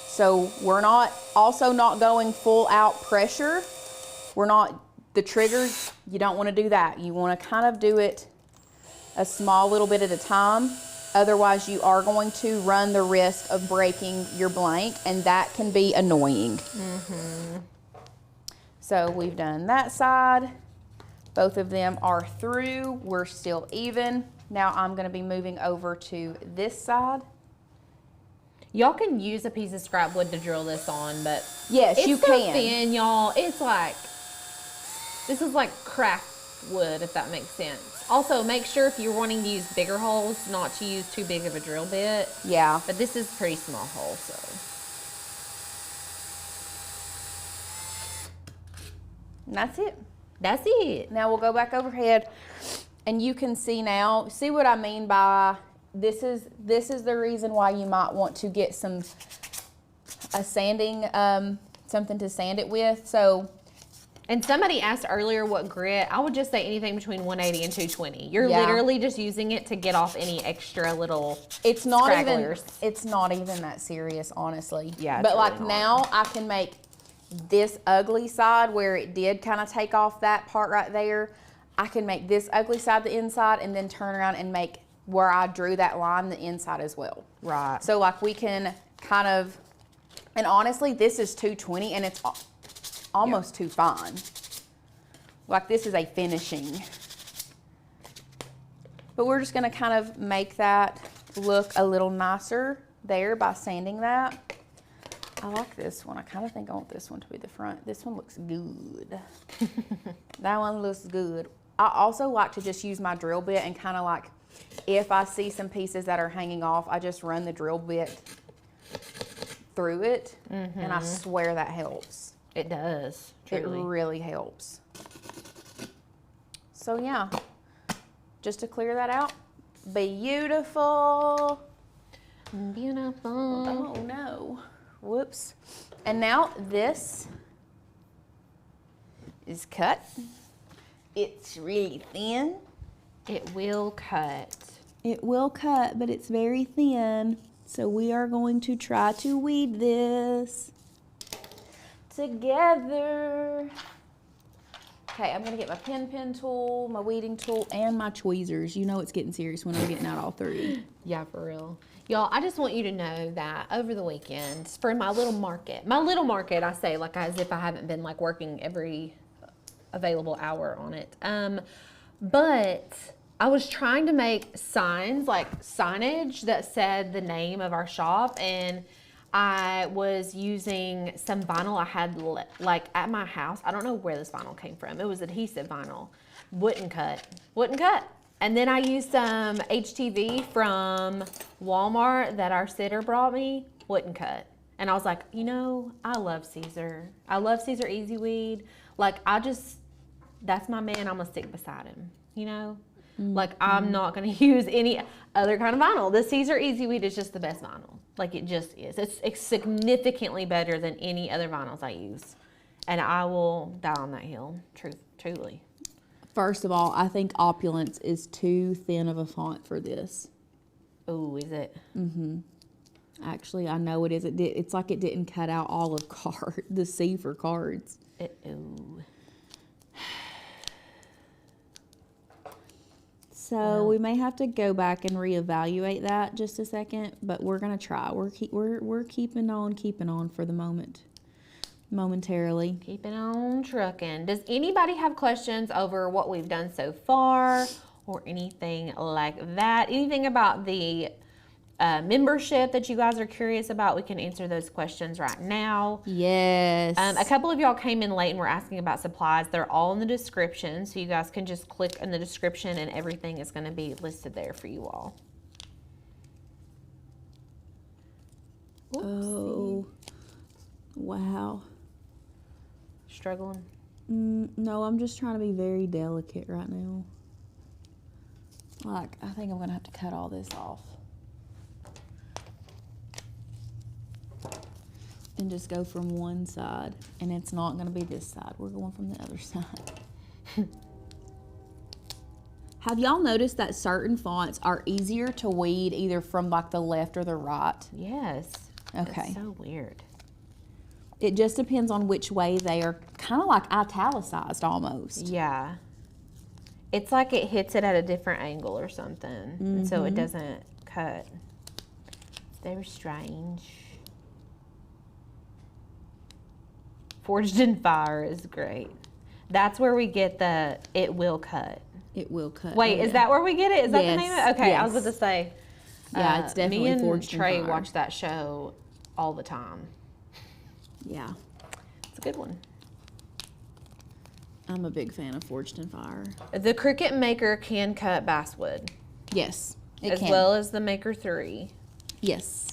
So we're also not going full out pressure. The triggers, you don't want to do that. You want to kind of do it a small little bit at a time. Otherwise, you are going to run the risk of breaking your blank, and that can be annoying. So we've done that side. Both of them are through. We're still even. Now I'm going to be moving over to this side. Y'all can use a piece of scrap wood to drill this on, but yes, you can. It's so thin, y'all. It's like, this is like craft wood, if that makes sense. Also, make sure if you're wanting to use bigger holes, not to use too big of a drill bit. Yeah. But this is a pretty small hole, so. And that's it. That's it. Now we'll go back overhead, and you can see now, see what I mean by this is the reason why you might want to get something to sand it with. So, and somebody asked earlier what grit. I would just say anything between 180 and 220. You're literally just using it to get off any extra little scragglers. It's not even that serious, honestly. Yeah. But like now I can make this ugly side where it did kind of take off that part right there. I can make this ugly side the inside and then turn around and make where I drew that line the inside as well. Right. So like we can kind of, and honestly, this is 220 and it's almost too fine. Like this is a finishing. But we're just gonna kind of make that look a little nicer there by sanding that. I like this one. I kind of think I want this one to be the front. This one looks good. That one looks good. I also like to just use my drill bit and kind of like, if I see some pieces that are hanging off, I just run the drill bit through it, and I swear that helps. It does. Truly. It really helps. So yeah, just to clear that out. Beautiful. Beautiful. Oh no. Whoops. And now this is cut. It's really thin. It will cut. It will cut, but it's very thin. So we are going to try to weed this together. Okay, I'm gonna get my pen tool, my weeding tool, and my tweezers. You know it's getting serious when I'm getting out all three. Yeah, for real. Y'all, I just want you to know that over the weekend, for my little market, I say like as if I haven't been like working every available hour on it. But I was trying to make signs, like signage that said the name of our shop, and I was using some vinyl I had like at my house. I don't know where this vinyl came from. It was adhesive vinyl. Wouldn't cut. And then I used some HTV from Walmart that our sitter brought me. Wouldn't cut. And I was like, you know, I love Caesar. I love Caesar Easy Weed. Like that's my man. I'm gonna stick beside him, you know? Like I'm not gonna use any other kind of vinyl. The Caesar Easy Weed is just the best vinyl. Like it just is. It's significantly better than any other vinyls I use. And I will die on that hill, truly. First of all, I think Opulence is too thin of a font for this. Oh, is it? Actually, I know it is. It's like it didn't cut out all of the C for cards. So we may have to go back and reevaluate that just a second, but we're gonna try. We're keeping on for the moment, momentarily. Keeping on trucking. Does anybody have questions over what we've done so far, or anything like that? Anything about the membership that you guys are curious about, we can answer those questions right now. Yes. A couple of y'all came in late and were asking about supplies. They're all in the description, so you guys can just click in the description and everything is going to be listed there for you all. Oh, wow. Struggling? No, I'm just trying to be very delicate right now. Like, I think I'm gonna have to cut all this off. And just go from one side. And it's not gonna be this side. We're going from the other side. Have y'all noticed that certain fonts are easier to weed either from like the left or the right? Yes. Okay. It's so weird. It just depends on which way they are, kind of like italicized almost. Yeah. It's like it hits it at a different angle or something, and so it doesn't cut. It's very strange. Forged in Fire is great. That's where we get the "it will cut." It will cut. Wait, Oh, is yeah. that where we get it? Is that the name of it? Yes, Okay, I was yes. about to say. Yeah, it's definitely me and Forged in Trey Fire. watch that show all the time. Yeah, It's a good one. I'm a big fan of Forged in Fire. The Cricut Maker can cut basswood, Yes, it as can. well as the Maker 3. Yes.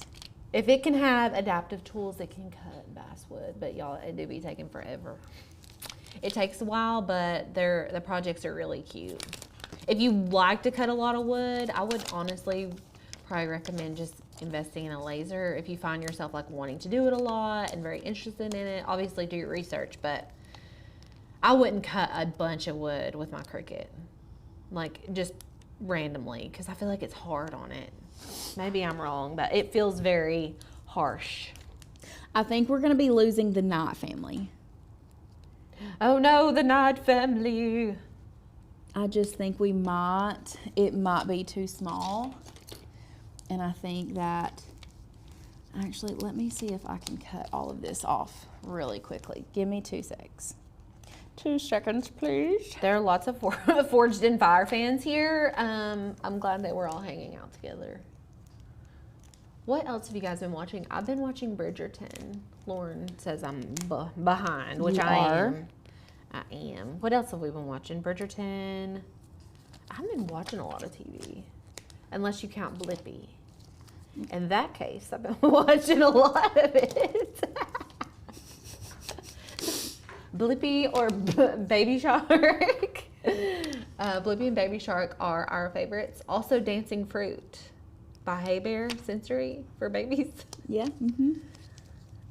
If it can have adaptive tools, it can cut basswood, but y'all, it do be taking forever. It takes a while, but the projects are really cute. If you like to cut a lot of wood, I would honestly probably recommend just investing in a laser. If you find yourself like wanting to do it a lot and very interested in it, obviously do your research, but I wouldn't cut a bunch of wood with my Cricut, like just randomly, because I feel like it's hard on it. Maybe I'm wrong, but it feels very harsh. I think we're going to be losing the Knight family. Oh no, the Knight family. I just think it might be too small. And I think that, actually, let me see if I can cut all of this off really quickly. Give me 2 seconds. 2 seconds, please. There are lots of Forged in Fire fans here. I'm glad that we're all hanging out together. What else have you guys been watching? I've been watching Bridgerton. Lauren says I'm behind, which You I are. am. I am. What else have we been watching? Bridgerton. I haven't been watching a lot of TV, unless you count Blippi. In that case, I've been watching a lot of it. Blippi or Baby Shark. Blippi and Baby Shark are our favorites. Also, Dancing Fruit by Hey Bear Sensory for babies. Yeah. Mm-hmm.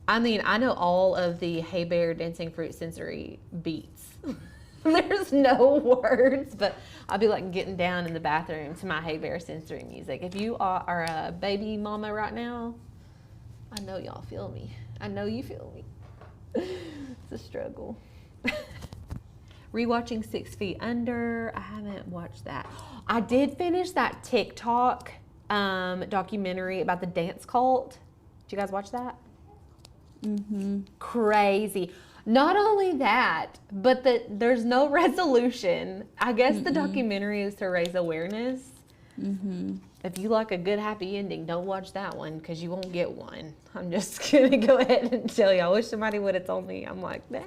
I mean, I know all of the Hey Bear Dancing Fruit Sensory beats. There's no words, but I'll be like getting down in the bathroom to my Hey Bear Sensory music. If you are a baby mama right now, I know y'all feel me. I know you feel me. It's a struggle. Rewatching 6 Feet Under. I haven't watched that. I did finish that TikTok documentary about the dance cult. Did you guys watch that? Mm-hmm. Crazy. Not only that, but there's no resolution. I guess the documentary is to raise awareness. Mm-hmm. If you like a good happy ending, don't watch that one because you won't get one. I'm just gonna go ahead and tell you. I wish somebody would have told me. I'm like, dang.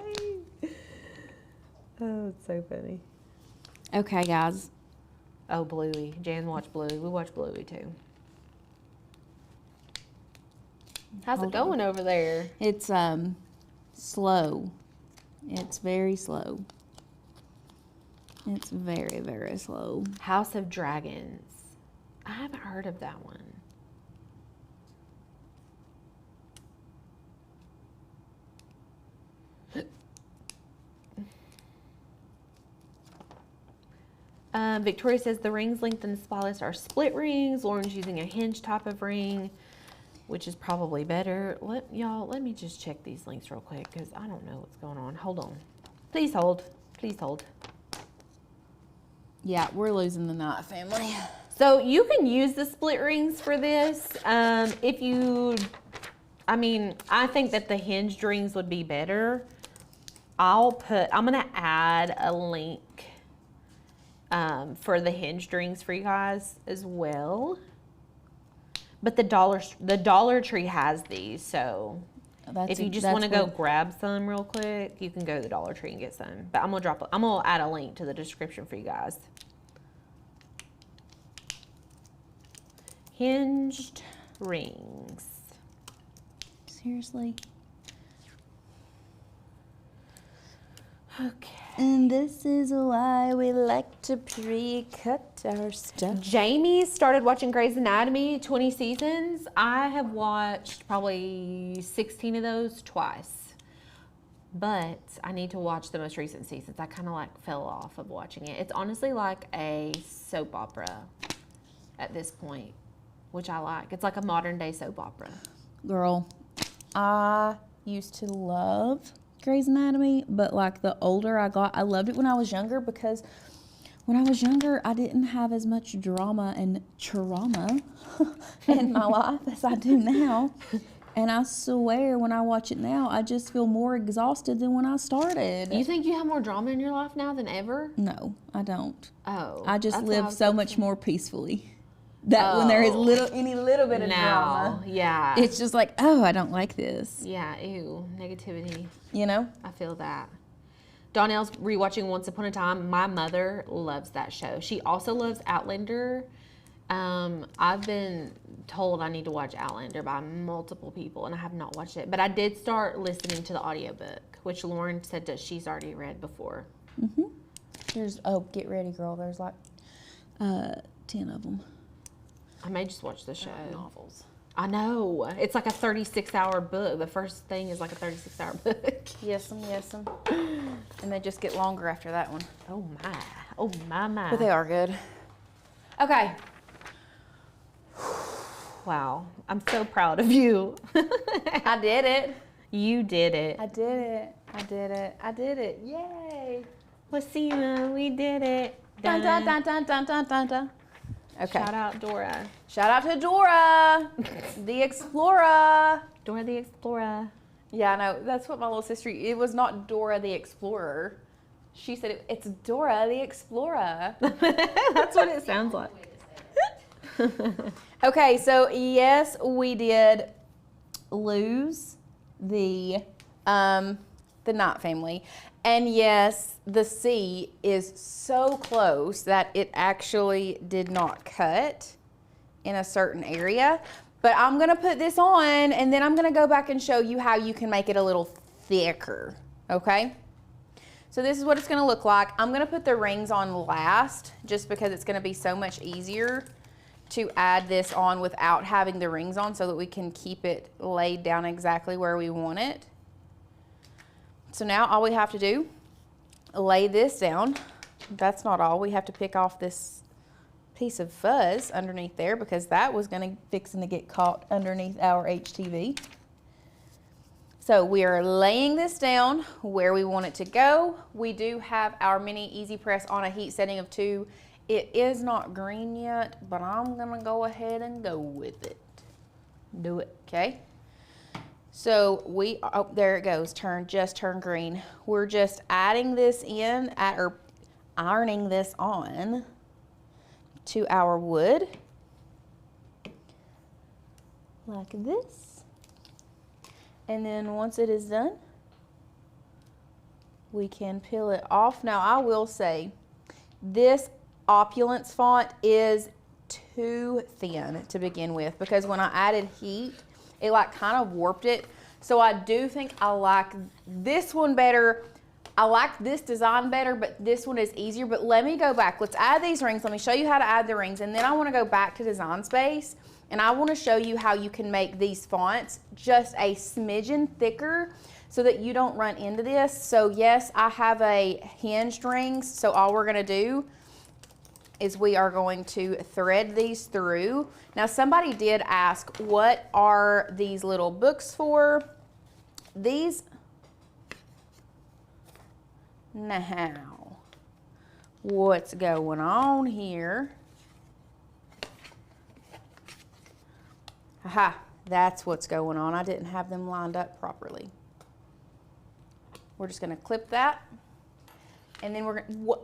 Oh, it's so funny. Okay, guys. Oh, Bluey. Jan watched Bluey. We watched Bluey too. How's it Hold on. going over there? It's slow. It's very slow. It's very, very slow. House of Dragons. I haven't heard of that one. Victoria says the rings linked in the spy list are split rings. Lauren's using a hinge type of ring, which is probably better. Let me just check these links real quick because I don't know what's going on. Hold on. Please hold. Please hold. Yeah, we're losing the Knight family. So you can use the split rings for this. I think that the hinged rings would be better. I'm gonna add a link for the hinged rings for you guys as well. But the Dollar Tree has these, so if you just want to go grab some real quick, you can go to the Dollar Tree and get some. But I'm gonna add a link to the description for you guys. Hinged rings. Seriously. Okay. And this is why we like to pre-cut our stuff. Jamie started watching Grey's Anatomy, 20 seasons. I have watched probably 16 of those twice. But I need to watch the most recent seasons. I kind of like fell off of watching it. It's honestly like a soap opera at this point, which I like. It's like a modern day soap opera. Girl, I used to love Grey's Anatomy, but like the older I got, I loved it when I was younger because when I was younger, I didn't have as much drama and trauma in my life as I do now. And I swear, when I watch it now, I just feel more exhausted than when I started. You think you have more drama in your life now than ever? No, I don't. Oh. I just that's what I live was so thinking. much more peacefully. That when there is any little bit of drama, Yeah. it's just like, oh, I don't like this. Yeah, ew, negativity. You know? I feel that. Donnell's rewatching Once Upon a Time. My mother loves that show. She also loves Outlander. I've been told I need to watch Outlander by multiple people, and I have not watched it. But I did start listening to the audiobook, which Lauren said that she's already read before. Get ready, girl. There's like 10 of them. I may just watch the show. Novels. I know. It's like a 36-hour book. The first thing is like a 36-hour book. Yes, and they just get longer after that one. Oh, my. Oh, my. But they are good. Okay. Wow. I'm so proud of you. I did it. You did it. I did it. Yay. Wasima, we did it. Dun, dun, dun, dun, dun, dun, dun, dun. Okay. Shout out Dora. Shout out to Dora, the Explorer. Dora the Explorer. Yeah, I know. That's what my little sister, it was not Dora the Explorer. She said it's Dora the Explorer. That's what it sounds like. Okay, so yes, we did lose the Knott family. And yes, the C is so close that it actually did not cut in a certain area. But I'm gonna put this on and then I'm gonna go back and show you how you can make it a little thicker, okay? So this is what it's gonna look like. I'm gonna put the rings on last just because it's gonna be so much easier to add this on without having the rings on so that we can keep it laid down exactly where we want it. So now all we have to do, lay this down. That's not all. We have to pick off this piece of fuzz underneath there because that was fixing to get caught underneath our HTV. So we are laying this down where we want it to go. We do have our mini Easy Press on a heat setting of 2. It is not green yet, but I'm gonna go ahead and go with it. Do it. Okay. So there it goes, just turn green. We're just adding this in, or ironing this on to our wood, like this. And then once it is done, we can peel it off. Now I will say, this Opulence font is too thin to begin with because when I added heat, it like kind of warped it. So I do think I like this one better. I like this design better, but this one is easier. But let me go back. Let's add these rings. Let me show you how to add the rings. And then I want to go back to Design Space. And I want to show you how you can make these fonts just a smidgen thicker so that you don't run into this. So yes, I have a hinged rings. So all we're going to do is we are going to thread these through. Now somebody did ask, what are these little books for? These, now, what's going on here? Aha, that's what's going on. I didn't have them lined up properly. We're just gonna clip that. And then we're gonna,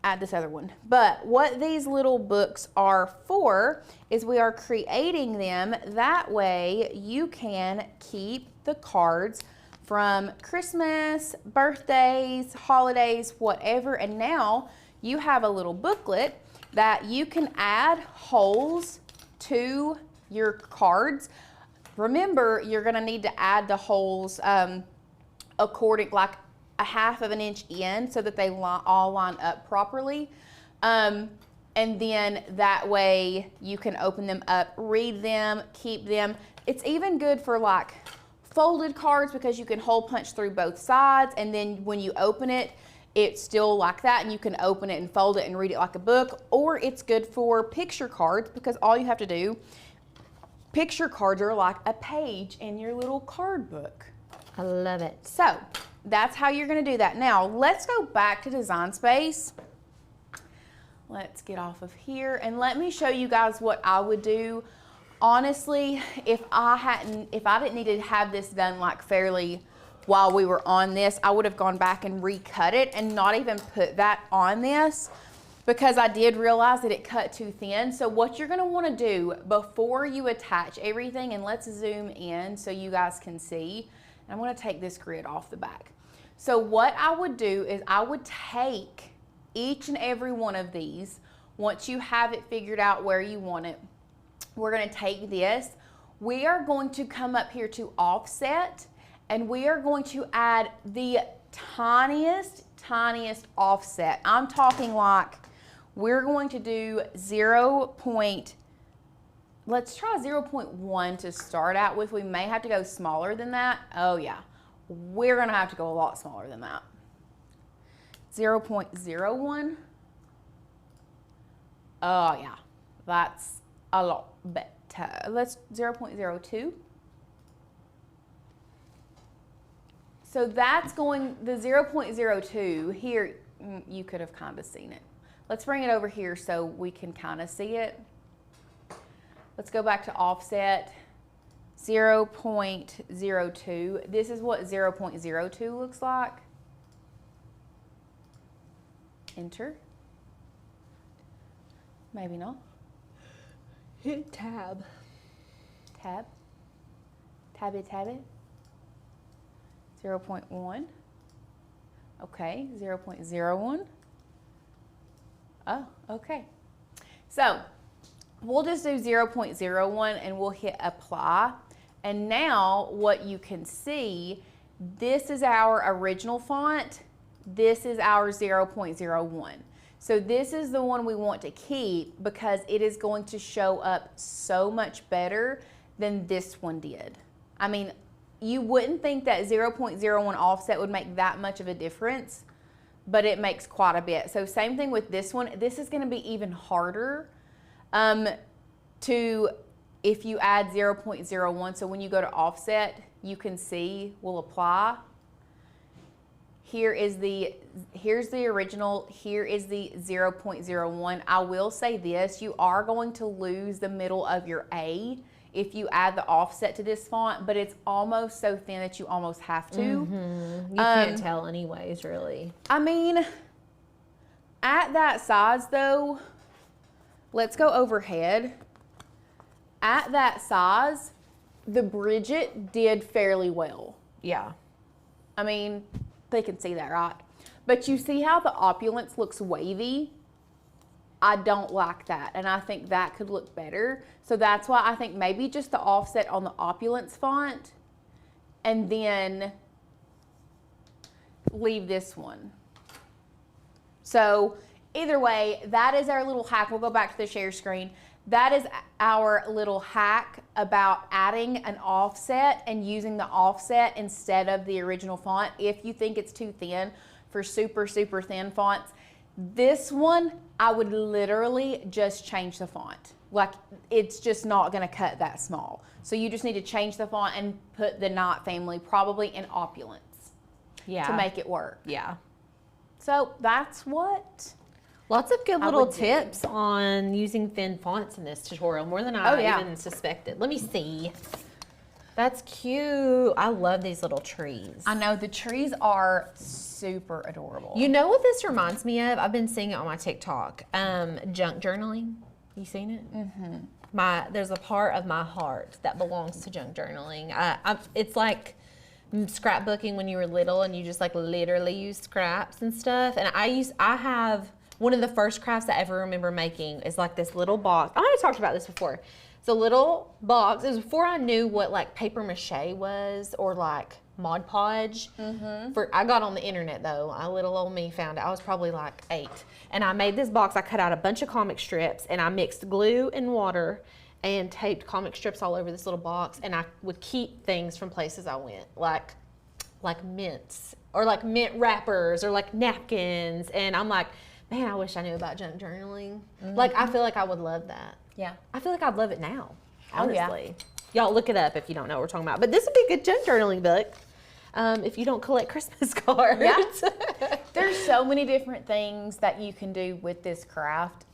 add this other one. But what these little books are for is we are creating them that way you can keep the cards from Christmas, birthdays, holidays, whatever. And now you have a little booklet that you can add holes to your cards. Remember, you're gonna need to add the holes according, like a 1/2 inch in, so that they all line up properly. And then that way you can open them up, read them, keep them. It's even good for like folded cards because you can hole punch through both sides, and then when you open it, it's still like that, and you can open it and fold it and read it like a book. Or it's good for picture cards because all you have to do, picture cards are like a page in your little card book. I love it. So that's how you're going to do that. Now let's go back to Design Space. Let's get off of here and let me show you guys what I would do. Honestly, if I didn't need to have this done like fairly while we were on this, I would have gone back and recut it and not even put that on this, because I did realize that it cut too thin. So what you're gonna wanna do before you attach everything, and let's zoom in so you guys can see, and I'm gonna take this grid off the back. So what I would do is I would take each and every one of these, once you have it figured out where you want it, we're gonna take this, we are going to come up here to offset, and we are going to add the tiniest offset. I'm talking like, we're going to do let's try 0.1 to start out with. We may have to go smaller than that. Oh yeah, we're gonna have to go a lot smaller than that. 0.01. Oh yeah, that's a lot better. Let's 0.02. So that's going, the 0.02 here, you could have kind of seen it. Let's bring it over here so we can kind of see it. Let's go back to offset, 0.02. This is what 0.02 looks like. Enter. Maybe not. Hit tab. Tab. Tab it, tab it. 0.1. Okay, 0.01. Oh, okay. So we'll just do 0.01 and we'll hit apply. And now what you can see, this is our original font. This is our 0.01. So this is the one we want to keep because it is going to show up so much better than this one did. I mean, you wouldn't think that 0.01 offset would make that much of a difference, but it makes quite a bit. So same thing with this one. This is going to be even harder if you add 0.01. So when you go to offset, you can see we'll apply. Here's the original, here is the 0.01. I will say this, you are going to lose the middle of your A if you add the offset to this font, but it's almost so thin that you almost have to. You can't tell anyways, really. I mean, at that size though, let's go overhead. At that size, the Bridget did fairly well. Yeah. I mean, they can see that, right? But you see how the opulence looks wavy? I don't like that, and I think that could look better. So that's why I think maybe just the offset on the opulence font and then leave this one. So either way, that is our little hack. We'll go back to the share screen. That is our little hack about adding an offset and using the offset instead of the original font if you think it's too thin for super, super thin fonts. This one, I would literally just change the font. Like, it's just not gonna cut that small. So you just need to change the font and put the Knott family probably in opulence to make it work. Yeah. So that's what. Lots of good little would do. tips on using thin fonts in this tutorial, more than I even suspected. Let me see. That's cute. I love these little trees. I know the trees are super adorable. You know what this reminds me of? I've been seeing it on my TikTok. Junk journaling. You seen it? Mm-hmm. There's a part of my heart that belongs to junk journaling. It's like scrapbooking when you were little and you just like literally use scraps and stuff. And I have one of the first crafts I ever remember making is like this little box. I might have talked about this before. It's a little box. It was before I knew what like paper mache was or like Mod Podge. I got on the internet though. Little old me found it. I was probably like 8. And I made this box. I cut out a bunch of comic strips and I mixed glue and water and taped comic strips all over this little box. And I would keep things from places I went, like mints or like mint wrappers or like napkins. And I'm like, man, I wish I knew about junk journaling. Like, I feel like I would love that. Yeah. I feel like I'd love it now, honestly. Oh, Y'all look it up if you don't know what we're talking about. But this would be a good junk journaling book if you don't collect Christmas cards. Yeah. There's so many different things that you can do with this craft.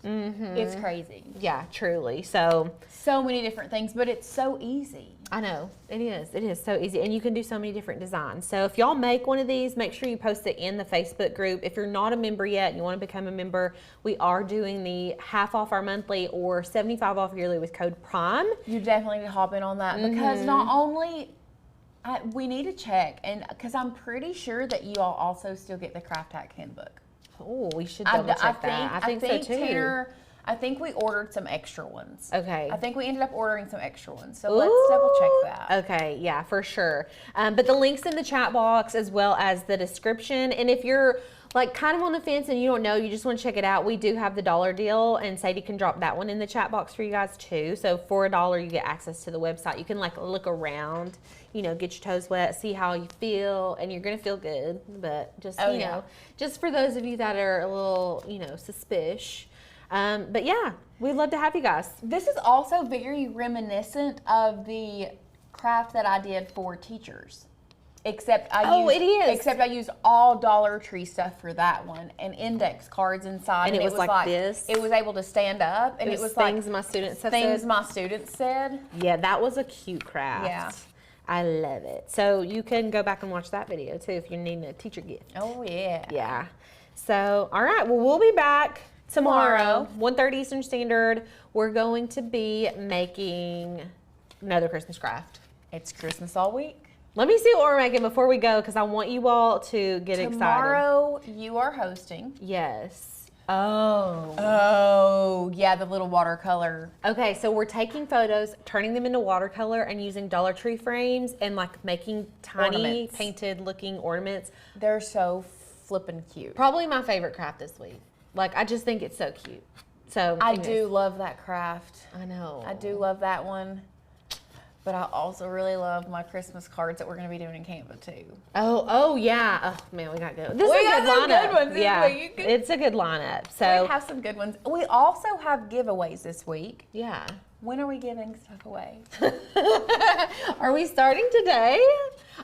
It's crazy. Yeah, truly. So many different things, but it's so easy. I know it is. It is so easy, and you can do so many different designs. So if y'all make one of these, make sure you post it in the Facebook group. If you're not a member yet and you want to become a member, we are doing the half off our monthly or 75 off yearly with code PRIME. You definitely need to hop in on that because not only we need to check, and because I'm pretty sure that you all also still get the Craft Hack Handbook. Oh, we should double check that. I think so too. Tanner, I think we ordered some extra ones. Okay. I think we ended up ordering some extra ones. So let's double check that. Okay, yeah, for sure. But the link's in the chat box as well as the description. And if you're like kind of on the fence and you don't know, you just want to check it out, we do have the $1 deal, and Sadie can drop that one in the chat box for you guys too. So for $1, you get access to the website. You can like look around, you know, get your toes wet, see how you feel, and you're gonna feel good. But just you know, just for those of you that are a little, you know, suspicious. But yeah, we'd love to have you guys. This is also very reminiscent of the craft that I did for teachers. Except I used all Dollar Tree stuff for that one and index cards inside. And it was like this. It was able to stand up, and it was things like my students have things said. my students said. Yeah, that was a cute craft. Yeah. I love it. So you can go back and watch that video too if you're needing a teacher gift. Oh yeah. Yeah. So all right, well we'll be back tomorrow, 1:30 Eastern Standard. We're going to be making another Christmas craft. It's Christmas all week. Let me see what we're making before we go because I want you all to get excited. Tomorrow you are hosting. Yes. Oh. Oh, yeah, the little watercolor. Okay, so we're taking photos, turning them into watercolor, and using Dollar Tree frames and like making tiny Ornaments. painted looking ornaments. They're so flippin' cute. Probably my favorite craft this week. Like, I just think it's so cute. So I do love that craft. I know. I do love that one. But I also really love my Christmas cards that we're going to be doing in Canva too. Oh yeah. Oh man, we got good. This We is a got good some lineup. good ones this Yeah, week. it's a good lineup. We So have some good ones. We also have giveaways this week. yeah. When are we giving stuff away? Are we starting today?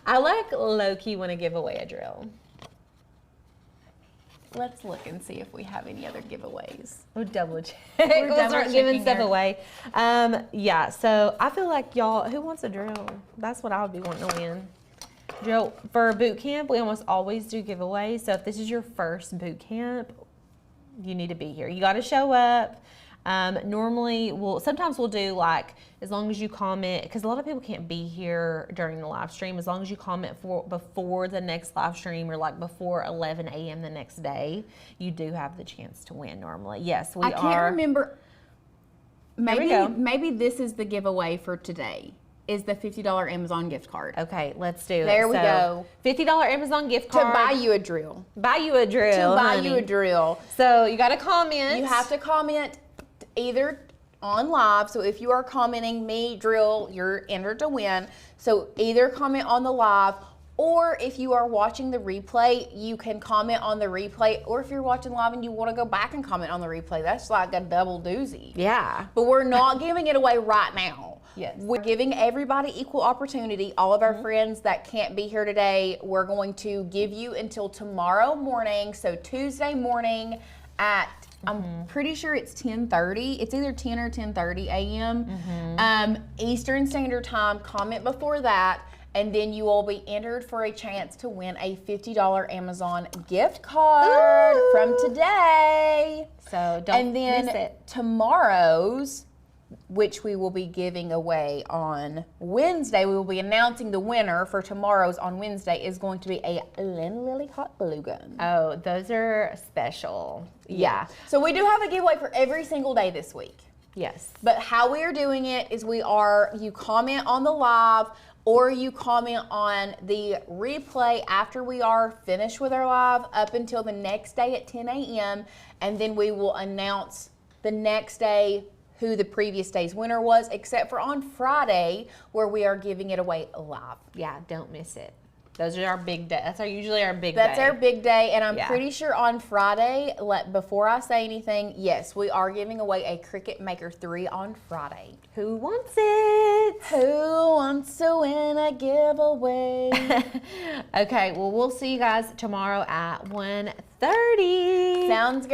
I like low-key want to give away a drill. Let's look and see if we have any other giveaways. We'll double check. We're We'll double start giving checking stuff here. away. Yeah, so I feel like y'all, who wants a drill? That's what I would be wanting to win. Drill for boot camp, we almost always do giveaways. So if this is your first boot camp, you need to be here. You got to show up. Normally, sometimes we'll do like, as long as you comment, because a lot of people can't be here during the live stream, as long as you comment before the next live stream or like before 11 a.m. the next day, you do have the chance to win normally. Yes, we I can't remember. we Maybe go. maybe this is the giveaway for today. Is the $50 Amazon gift card. Okay, let's do it. There we go. $50 Amazon gift To card. buy you a drill. Buy you a drill. To buy honey. you a drill. So you got to comment. You have to comment either on live. So if you are commenting me drill, you're entered to win. So either comment on the live, or if you are watching the replay, you can comment on the replay. Or if you're watching live and you want to go back and comment on the replay, that's like a double doozy. Yeah. But we're not giving it away right now. Yes. We're giving everybody equal opportunity. All of our friends that can't be here today, we're going to give you until tomorrow morning. So Tuesday morning at I'm pretty sure it's 10:30. It's either 10 or 10:30 a.m. Eastern Standard Time. Comment before that, and then you will be entered for a chance to win a $50 Amazon gift card from today. So don't And then miss it. tomorrow's, which we will be giving away on Wednesday, we will be announcing the winner for tomorrow's on Wednesday is going to be a Lynn Lily hot glue gun. Oh, those are special. Yeah. So we do have a giveaway for every single day this week. Yes. But how we are doing it is you comment on the live or you comment on the replay after we are finished with our live up until the next day at 10 a.m. And then we will announce the next day who the previous day's winner was, except for on Friday where we are giving it away live. Yeah, don't miss it. Those are our big day. That's usually our big That's day. our big day, and I'm Yeah. pretty sure on Friday, before I say anything, yes, we are giving away a Cricut Maker 3 on Friday. Who wants it? Who wants to win a giveaway? Okay, well, we'll see you guys tomorrow at 1:30. Sounds good.